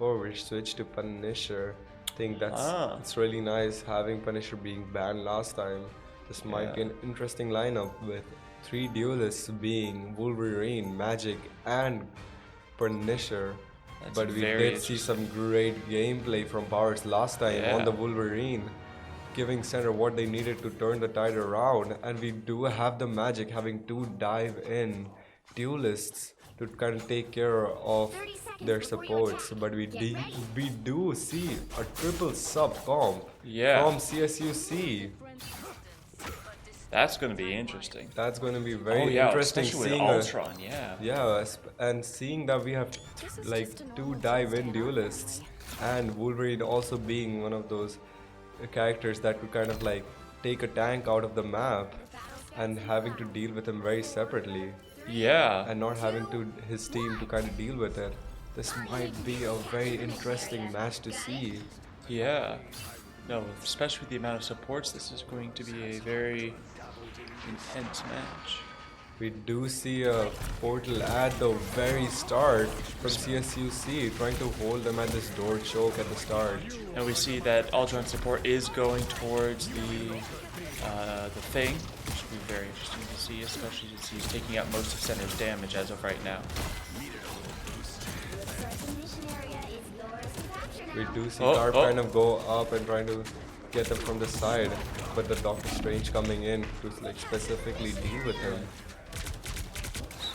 [SPEAKER 2] Oh, we switched to Punisher. I think
[SPEAKER 1] Ah.
[SPEAKER 2] it's really nice having Punisher being banned last time. This might be
[SPEAKER 1] Yeah.
[SPEAKER 2] an interesting lineup with 3 duelists being Wolverine, Magic, and Punisher.
[SPEAKER 1] That's
[SPEAKER 2] But we
[SPEAKER 1] very
[SPEAKER 2] did see some great gameplay from Powers last time on
[SPEAKER 1] Yeah.
[SPEAKER 2] the Wolverine, giving Center what they needed to turn the tide around. And we do have the Magic having 2 dive-in duelists to kind of take care of
[SPEAKER 4] 30 seconds
[SPEAKER 2] their
[SPEAKER 4] before you
[SPEAKER 2] supports.
[SPEAKER 4] attack.
[SPEAKER 2] But
[SPEAKER 4] Get ready.
[SPEAKER 2] we do see a triple sub comp
[SPEAKER 1] Yeah.
[SPEAKER 2] from CSUC.
[SPEAKER 1] That's going to be interesting.
[SPEAKER 2] That's going to be very
[SPEAKER 1] Oh yeah,
[SPEAKER 2] interesting
[SPEAKER 1] especially with
[SPEAKER 2] seeing
[SPEAKER 1] Ultron. Yeah.
[SPEAKER 2] and seeing that we have
[SPEAKER 5] This is
[SPEAKER 2] like
[SPEAKER 5] just a
[SPEAKER 2] 2
[SPEAKER 5] normal
[SPEAKER 2] dive-in
[SPEAKER 5] Tuesday night
[SPEAKER 2] duelists, and Wolverine also being one of those characters that could kind of like take a tank out of the map, and having to deal with him very separately,
[SPEAKER 1] Yeah.
[SPEAKER 2] and not having to his team to kind of deal with it. This might be a very interesting match to see.
[SPEAKER 1] Yeah. No, especially with the amount of supports, this is going to be a very intense match.
[SPEAKER 2] We do see a portal at the very start from CSUC trying to hold them at this door choke at the start.
[SPEAKER 1] And we see that Ultron support is going towards the thing, which will be very interesting to see, especially since he's taking out most of Center's damage as of right now.
[SPEAKER 4] Mission area is yours to capture now.
[SPEAKER 2] We do see
[SPEAKER 1] Oh,
[SPEAKER 2] Carp
[SPEAKER 1] oh.
[SPEAKER 2] kind of go up and trying to get them from the side, but the Doctor Strange coming in to like specifically deal with him.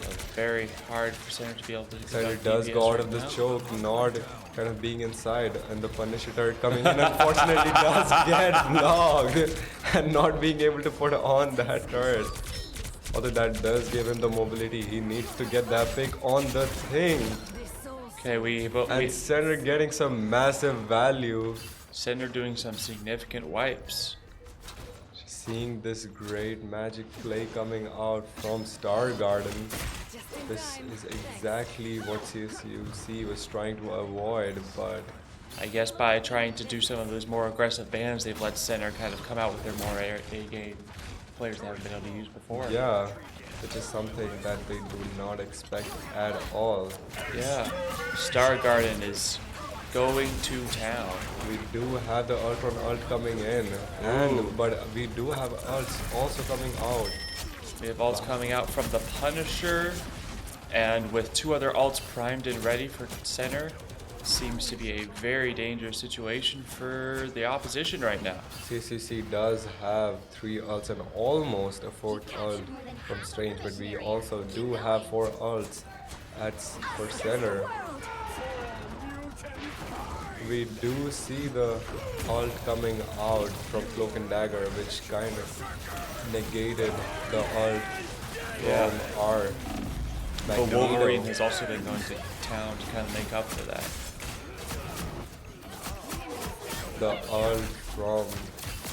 [SPEAKER 1] So very hard for Center to be able to
[SPEAKER 2] Center
[SPEAKER 1] conduct
[SPEAKER 2] does
[SPEAKER 1] DPS
[SPEAKER 2] go out
[SPEAKER 1] right
[SPEAKER 2] of this
[SPEAKER 1] now.
[SPEAKER 2] choke, not kind of being inside, and the Punisher turret coming in unfortunately does get blocked and not being able to put on that turret. Although that does give him the mobility he needs to get that pick on the thing.
[SPEAKER 1] Okay,
[SPEAKER 2] And center getting some massive value.
[SPEAKER 1] Center doing some significant wipes.
[SPEAKER 2] Seeing this great magic play coming out from Star Garden. This is exactly what CSUC was trying to avoid, but
[SPEAKER 1] I guess by trying to do some of those more aggressive bans, they've let center kind of come out with their more A-game players they haven't been able to use before.
[SPEAKER 2] yeah, which is something that they do not expect at all.
[SPEAKER 1] Yeah. Star Garden is going to town.
[SPEAKER 2] We do have the Ultron ult coming in, but we do have ults also coming out.
[SPEAKER 1] We have ults coming out from the Punisher, and with 2 other ults primed and ready for center, seems to be a very dangerous situation for the opposition right now.
[SPEAKER 2] CSUC does have 3 ults and almost a 4th ult from Strange, but we also do have 4 ults for center. We do see the ult coming out from Cloak and Dagger, which kind of negated the ult from our
[SPEAKER 1] But
[SPEAKER 2] Magneto.
[SPEAKER 1] Wolverine has also been going to town to kind of make up for that.
[SPEAKER 2] The ult from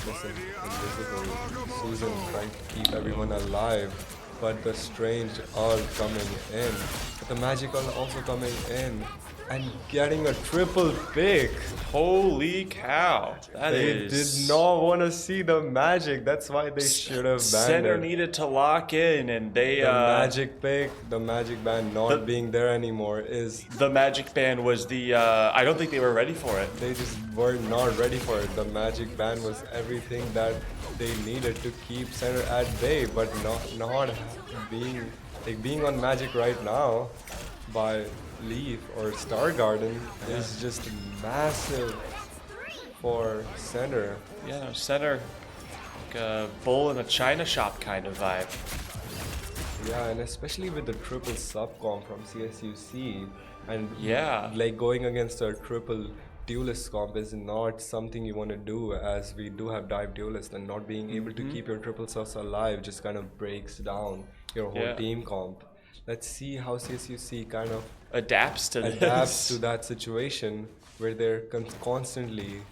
[SPEAKER 2] Invisible Susan trying to keep everyone alive, but the Strange ult coming in, but the Magic ult also coming in and getting a triple pick.
[SPEAKER 1] Holy cow!
[SPEAKER 2] They did not want to see the Magic. That's why they should have banned
[SPEAKER 1] Center
[SPEAKER 2] it.
[SPEAKER 1] needed to lock in, and they
[SPEAKER 2] The Magic pick, the Magic ban not being there anymore is.
[SPEAKER 1] the Magic ban was the. I don't think they were ready for it.
[SPEAKER 2] They just were not ready for it. The Magic ban was everything that they needed to keep center at bay, but not being on Magic right now by Leaf or Star Garden is just massive for center.
[SPEAKER 1] Yeah, no, center, like a bull in a china shop kind of vibe.
[SPEAKER 2] Yeah, and especially with the triple subcom from CSUC and
[SPEAKER 1] Yeah.
[SPEAKER 2] like going against a triple duelist comp is not something you want to do, as we do have dive duelist, and not being able to keep your triple subs alive just kind of breaks down your whole
[SPEAKER 1] Yeah.
[SPEAKER 2] team comp. Let's see how CSUC kind of
[SPEAKER 1] Adapts to
[SPEAKER 2] adapts
[SPEAKER 1] this.
[SPEAKER 2] to that situation where they're constantly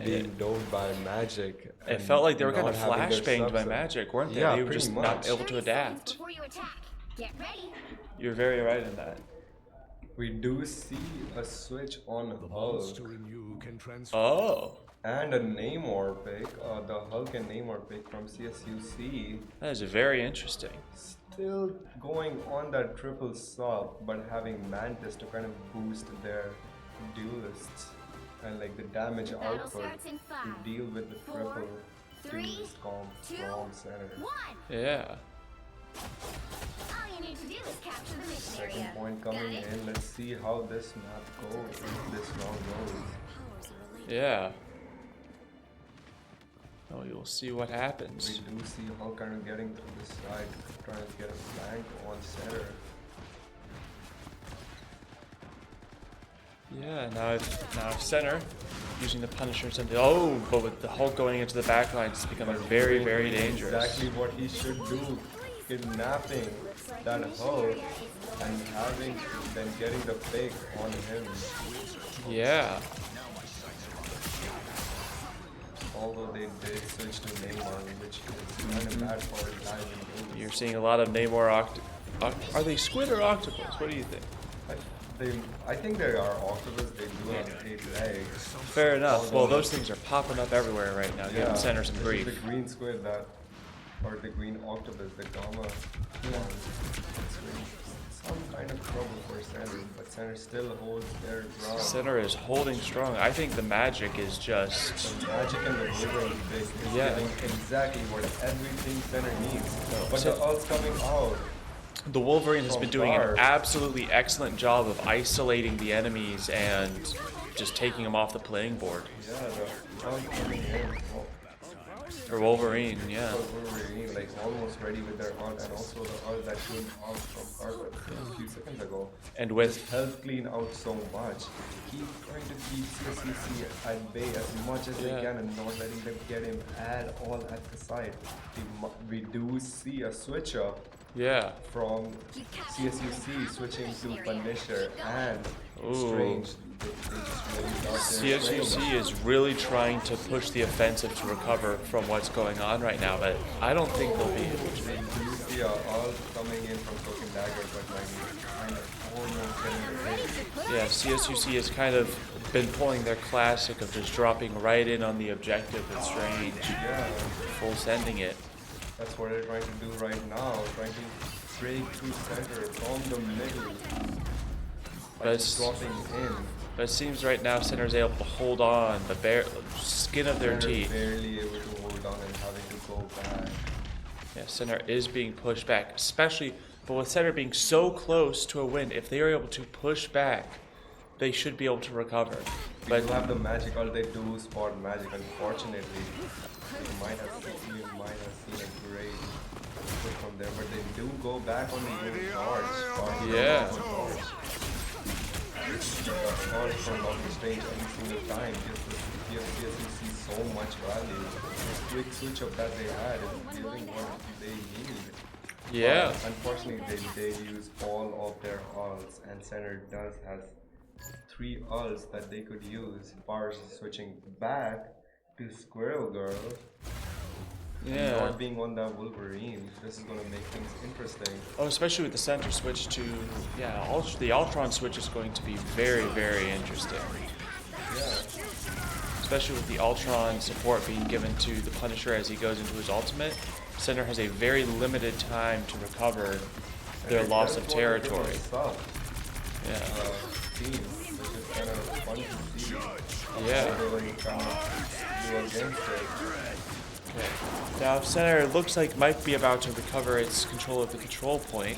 [SPEAKER 2] being doved by Magic.
[SPEAKER 1] It
[SPEAKER 2] and
[SPEAKER 1] felt like they were kind
[SPEAKER 2] not
[SPEAKER 1] of
[SPEAKER 2] having their
[SPEAKER 1] flashbanged by
[SPEAKER 2] subs up.
[SPEAKER 1] Magic, weren't they?
[SPEAKER 2] Yeah,
[SPEAKER 1] They were
[SPEAKER 2] pretty
[SPEAKER 1] just
[SPEAKER 2] much.
[SPEAKER 1] not able to
[SPEAKER 4] 30 seconds
[SPEAKER 1] adapt.
[SPEAKER 4] before you attack. Get ready.
[SPEAKER 1] You're very right in that.
[SPEAKER 2] We do see a switch on Hulk
[SPEAKER 8] Monster in you can transform.
[SPEAKER 1] Oh,
[SPEAKER 2] and a Namor pick, the Hulk and Namor pick from CSUC.
[SPEAKER 1] that is very interesting.
[SPEAKER 2] Still going on that triple sub, but having Mantis to kind of boost their duelists and like the damage
[SPEAKER 4] Battle
[SPEAKER 2] output
[SPEAKER 4] starts in
[SPEAKER 2] to
[SPEAKER 4] 5,
[SPEAKER 2] deal with the
[SPEAKER 4] 4,
[SPEAKER 2] triple
[SPEAKER 4] 3,
[SPEAKER 2] duelist comp
[SPEAKER 4] 2,
[SPEAKER 2] from center.
[SPEAKER 4] 1.
[SPEAKER 1] Yeah.
[SPEAKER 4] All you need to do is capture the mission
[SPEAKER 2] Second
[SPEAKER 4] area.
[SPEAKER 2] point
[SPEAKER 4] Got
[SPEAKER 2] coming
[SPEAKER 4] it?
[SPEAKER 2] in. Let's see how this map goes, this round goes.
[SPEAKER 1] Yeah. Oh, you'll see what happens.
[SPEAKER 2] We do see Hulk kind of getting to the side, trying to get a flank on center.
[SPEAKER 1] Yeah, now if center using the Punisher something. Oh, but with the Hulk going into the back line, it's becoming very, very dangerous.
[SPEAKER 2] Exactly what he should do, kidnapping that Hulk and then getting the pick on him.
[SPEAKER 1] Yeah.
[SPEAKER 2] Although they did switch to Neymar, which is kind of bad for his life.
[SPEAKER 1] You're seeing a lot of Namor are they squid or octopus? What do you think?
[SPEAKER 2] I think they are octopus. They do have 8 legs.
[SPEAKER 1] Fair enough. Well, those things are popping up everywhere right now, giving center some
[SPEAKER 2] this
[SPEAKER 1] grief.
[SPEAKER 2] is the green squid or the green octopus, the gamma one. It's really some kind of trouble for center, but center still holds their ground.
[SPEAKER 1] Center is holding strong. I think the Magic is just.
[SPEAKER 2] The Magic and the Wolverine pick is
[SPEAKER 1] Yeah.
[SPEAKER 2] getting exactly what everything center needs. But the ult's coming out.
[SPEAKER 1] The Wolverine has been doing an
[SPEAKER 2] Dark.
[SPEAKER 1] absolutely excellent job of isolating the enemies and just taking them off the playing board.
[SPEAKER 2] Yeah, the ult coming in.
[SPEAKER 1] For Wolverine, yeah.
[SPEAKER 2] Wolverine like almost ready with their ult, and also the ult that came out from Carpet a few seconds ago.
[SPEAKER 1] And with
[SPEAKER 2] Help clean out so much. Keep trying to keep CSUC at bay as much as they
[SPEAKER 1] Yeah.
[SPEAKER 2] can and not letting them get him at all at the side. We do see a switch up
[SPEAKER 1] yeah,
[SPEAKER 2] from CSUC switching to Punisher and Strange. They just really got their
[SPEAKER 1] CSUC
[SPEAKER 2] strength.
[SPEAKER 1] is really trying to push the offensive to recover from what's going on right now, but I don't think they'll be able to.
[SPEAKER 2] They do see all coming in from Token Dagger, but like kind of almost getting the hit.
[SPEAKER 1] Yeah, CSUC has kind of been pulling their classic of just dropping right in on the objective with Strange,
[SPEAKER 2] Yeah,
[SPEAKER 1] full sending it.
[SPEAKER 2] that's what they're trying to do right now, trying to break through center from the middle. By just dropping in.
[SPEAKER 1] But it seems right now Center's able to hold on the bare skin of their
[SPEAKER 2] Center
[SPEAKER 1] teeth.
[SPEAKER 2] barely able to hold on and having to go back.
[SPEAKER 1] Yeah, Center is being pushed back, especially, but with Center being so close to a win, if they are able to push back, they should be able to recover.
[SPEAKER 2] But
[SPEAKER 1] But
[SPEAKER 2] you have the magic, all they do is spot magic. Unfortunately, you might have seen a great put from there, but they do go back on the new cards.
[SPEAKER 1] Yeah.
[SPEAKER 2] Cards from Doctor Strange every single time gives CSU so much value. This quick switch up that they had is giving what they need.
[SPEAKER 1] yeah,
[SPEAKER 2] But unfortunately, they use all of their ults, and Center does has 3 ults that they could use. Bars switching back to Squirrel Girl,
[SPEAKER 1] yeah.
[SPEAKER 2] not being on that Wolverine. This is gonna make things interesting.
[SPEAKER 1] Oh, especially with the Center switch to, the Ultron switch is going to be very, very interesting.
[SPEAKER 2] Yeah,
[SPEAKER 1] Especially with the Ultron support being given to the Punisher as he goes into his ultimate. Center has a very limited time to recover their
[SPEAKER 2] And
[SPEAKER 1] loss
[SPEAKER 2] that's
[SPEAKER 1] of
[SPEAKER 2] what they're doing
[SPEAKER 1] territory.
[SPEAKER 2] sub,
[SPEAKER 1] Yeah.
[SPEAKER 2] team, which is kind of fun to see.
[SPEAKER 1] Yeah.
[SPEAKER 2] How they're going to kind of do against it.
[SPEAKER 1] Okay. Now Center looks like might be about to recover its control of the control point.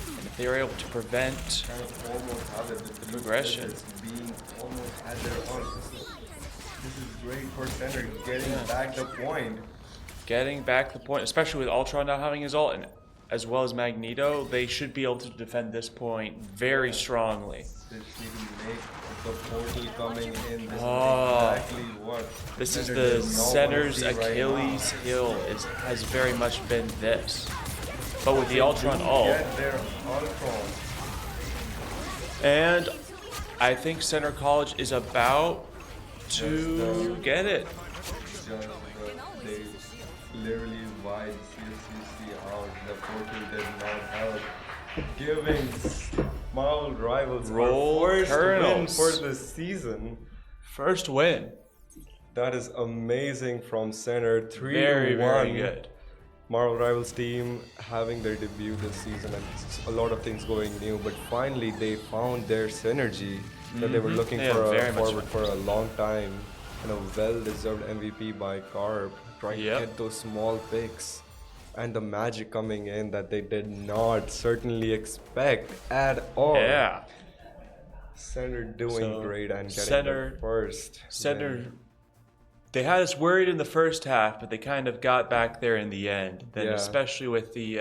[SPEAKER 1] And if they are able to prevent
[SPEAKER 2] Kind of almost have it with the
[SPEAKER 1] progression.
[SPEAKER 2] It's being almost at their ult. This is great for Center getting back the point.
[SPEAKER 1] getting back the point, especially with Ultron now having his ult and as well as Magneto, they should be able to defend this point very strongly.
[SPEAKER 2] They just need to make the portal coming in. This
[SPEAKER 1] Oh.
[SPEAKER 2] is exactly what
[SPEAKER 1] This is
[SPEAKER 2] Center
[SPEAKER 1] the
[SPEAKER 2] does not wanna
[SPEAKER 1] Center's
[SPEAKER 2] see right now.
[SPEAKER 1] Achilles heel has very much been this. But with the
[SPEAKER 2] They
[SPEAKER 1] Ultron
[SPEAKER 2] do
[SPEAKER 1] ult,
[SPEAKER 2] get their Ultron.
[SPEAKER 1] and I think Center College is about to get it.
[SPEAKER 2] Just they literally wide CSUC out. The portal did not help. Giving Marvel Rivals
[SPEAKER 1] Roll
[SPEAKER 2] our first win
[SPEAKER 1] Colonels.
[SPEAKER 2] for the season.
[SPEAKER 1] First win.
[SPEAKER 2] That is amazing from Center. 3-1.
[SPEAKER 1] Very, very good.
[SPEAKER 2] Marvel Rivals team having their debut this season and a lot of things going new, but finally they found their synergy that they were looking
[SPEAKER 1] Yeah, very much
[SPEAKER 2] forward for a long time. And a well-deserved MVP by Carp, trying
[SPEAKER 1] Yep.
[SPEAKER 2] to get those small picks. And the magic coming in that they did not certainly expect at all.
[SPEAKER 1] Yeah.
[SPEAKER 2] Center doing
[SPEAKER 1] So,
[SPEAKER 2] great and getting
[SPEAKER 1] Center-
[SPEAKER 2] the first.
[SPEAKER 1] Center,
[SPEAKER 2] win.
[SPEAKER 1] they had us worried in the first half, but they kind of got back there in the end. Then
[SPEAKER 2] Yeah.
[SPEAKER 1] especially with the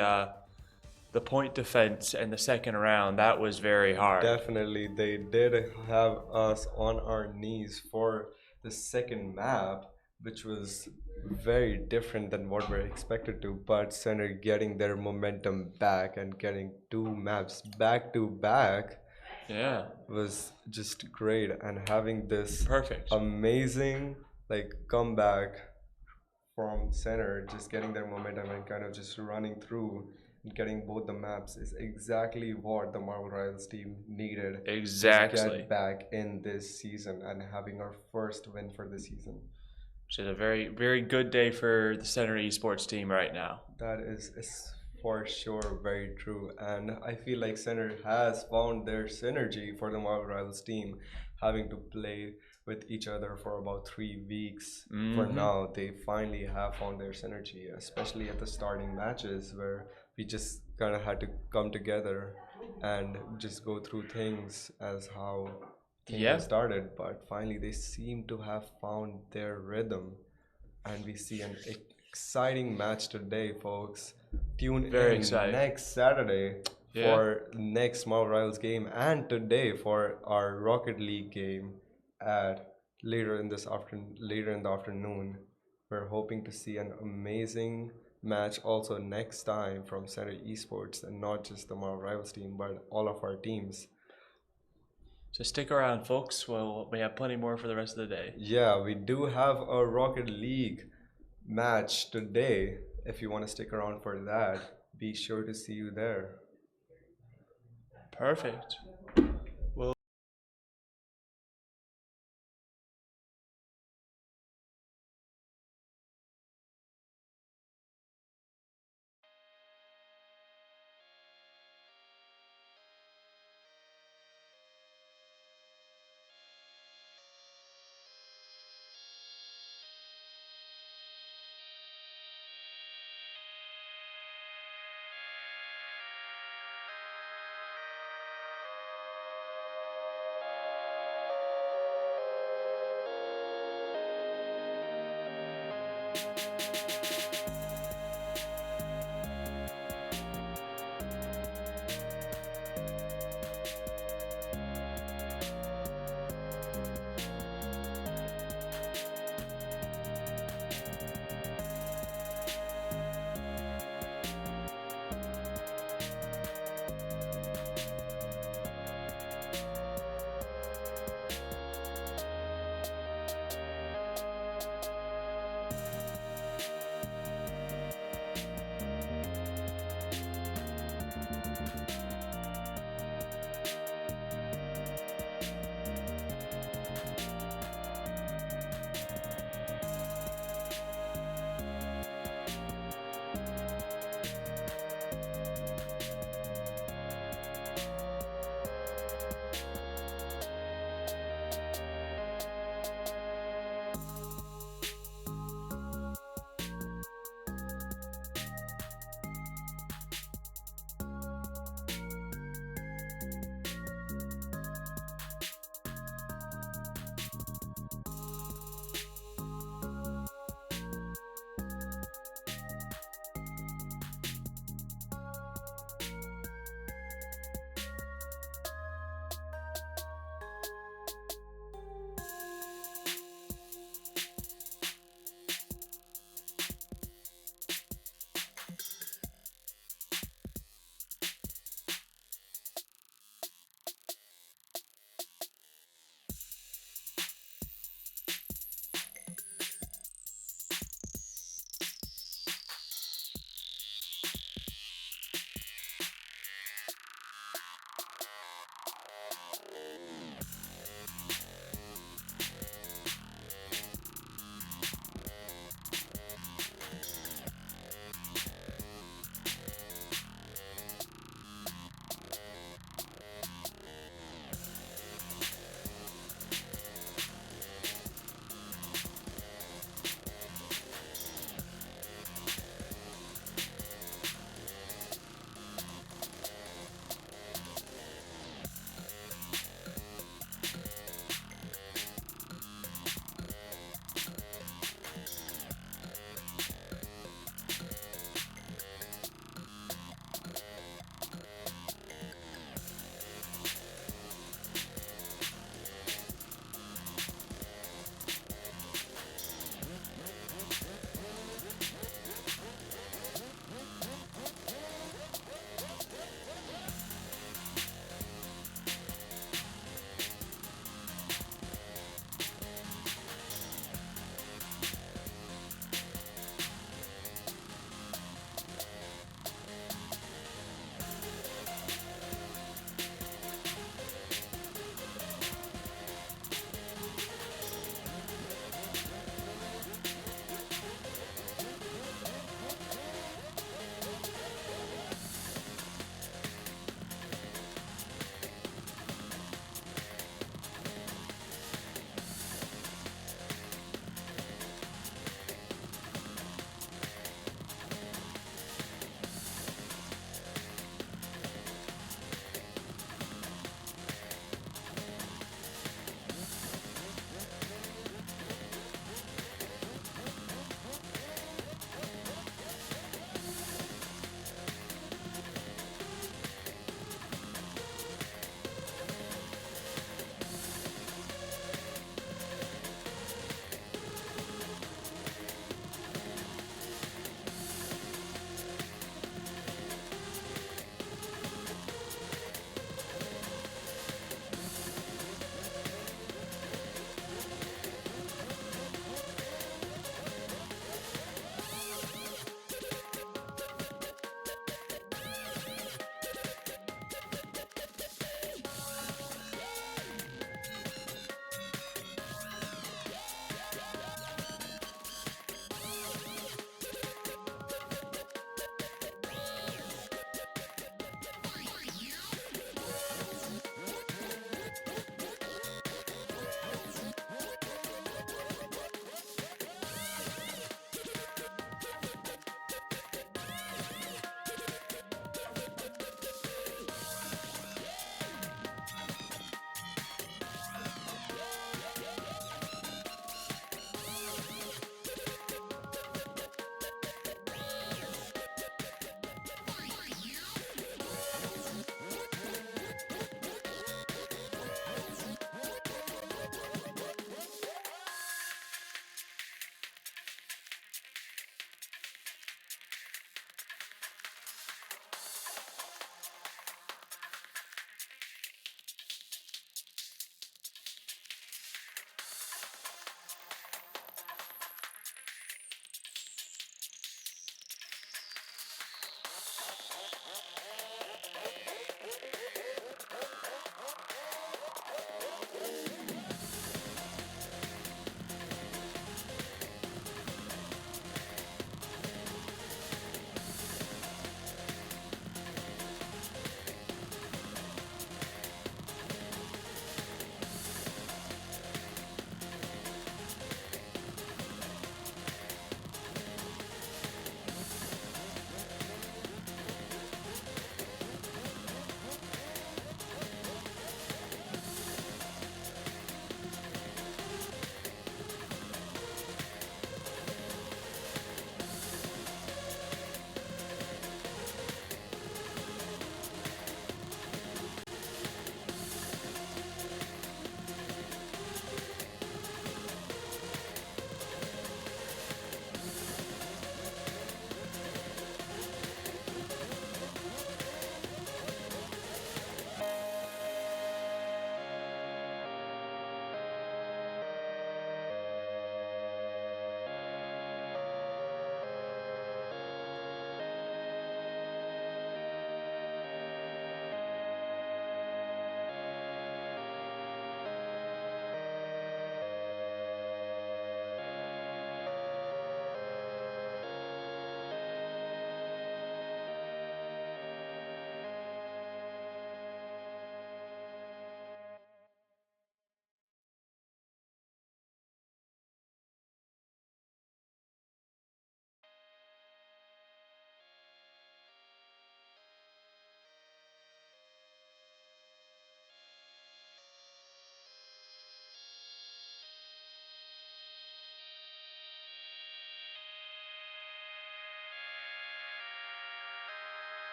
[SPEAKER 1] point defense and the second round, that was very hard.
[SPEAKER 2] Definitely, they did have us on our knees for the second map, which was very different than what we're expected to. But Center getting their momentum back and getting 2 maps back to back
[SPEAKER 1] Yeah.
[SPEAKER 2] was just great. And having this
[SPEAKER 1] Perfect.
[SPEAKER 2] amazing comeback from Center, just getting their momentum and kind of just running through and getting both the maps is exactly what the Marvel Rivals team needed.
[SPEAKER 1] Exactly.
[SPEAKER 2] Get back in this season and having our first win for the season.
[SPEAKER 1] Which is a very, very good day for the Center Esports team right now.
[SPEAKER 2] That is for sure very true. And I feel like Center has found their synergy for the Marvel Rivals team, having to play with each other for about 3 weeks. For now, they finally have found their synergy, especially at the starting matches where we just kind of had to come together and just go through things as how things started. But finally, they seem to have found their rhythm, and we see an exciting match today, folks. Tune
[SPEAKER 1] Very
[SPEAKER 2] in
[SPEAKER 1] exciting.
[SPEAKER 2] next Saturday for next Marvel Rivals game, and today for our Rocket League game at later in the afternoon. We're hoping to see an amazing match also next time from Center Esports, and not just the Marvel Rivals team, but all of our teams.
[SPEAKER 1] So stick around, folks. Well, we have plenty more for the rest of the day.
[SPEAKER 2] Yeah, we do have a Rocket League match today. If you want to stick around for that, be sure to see you there.
[SPEAKER 1] Perfect.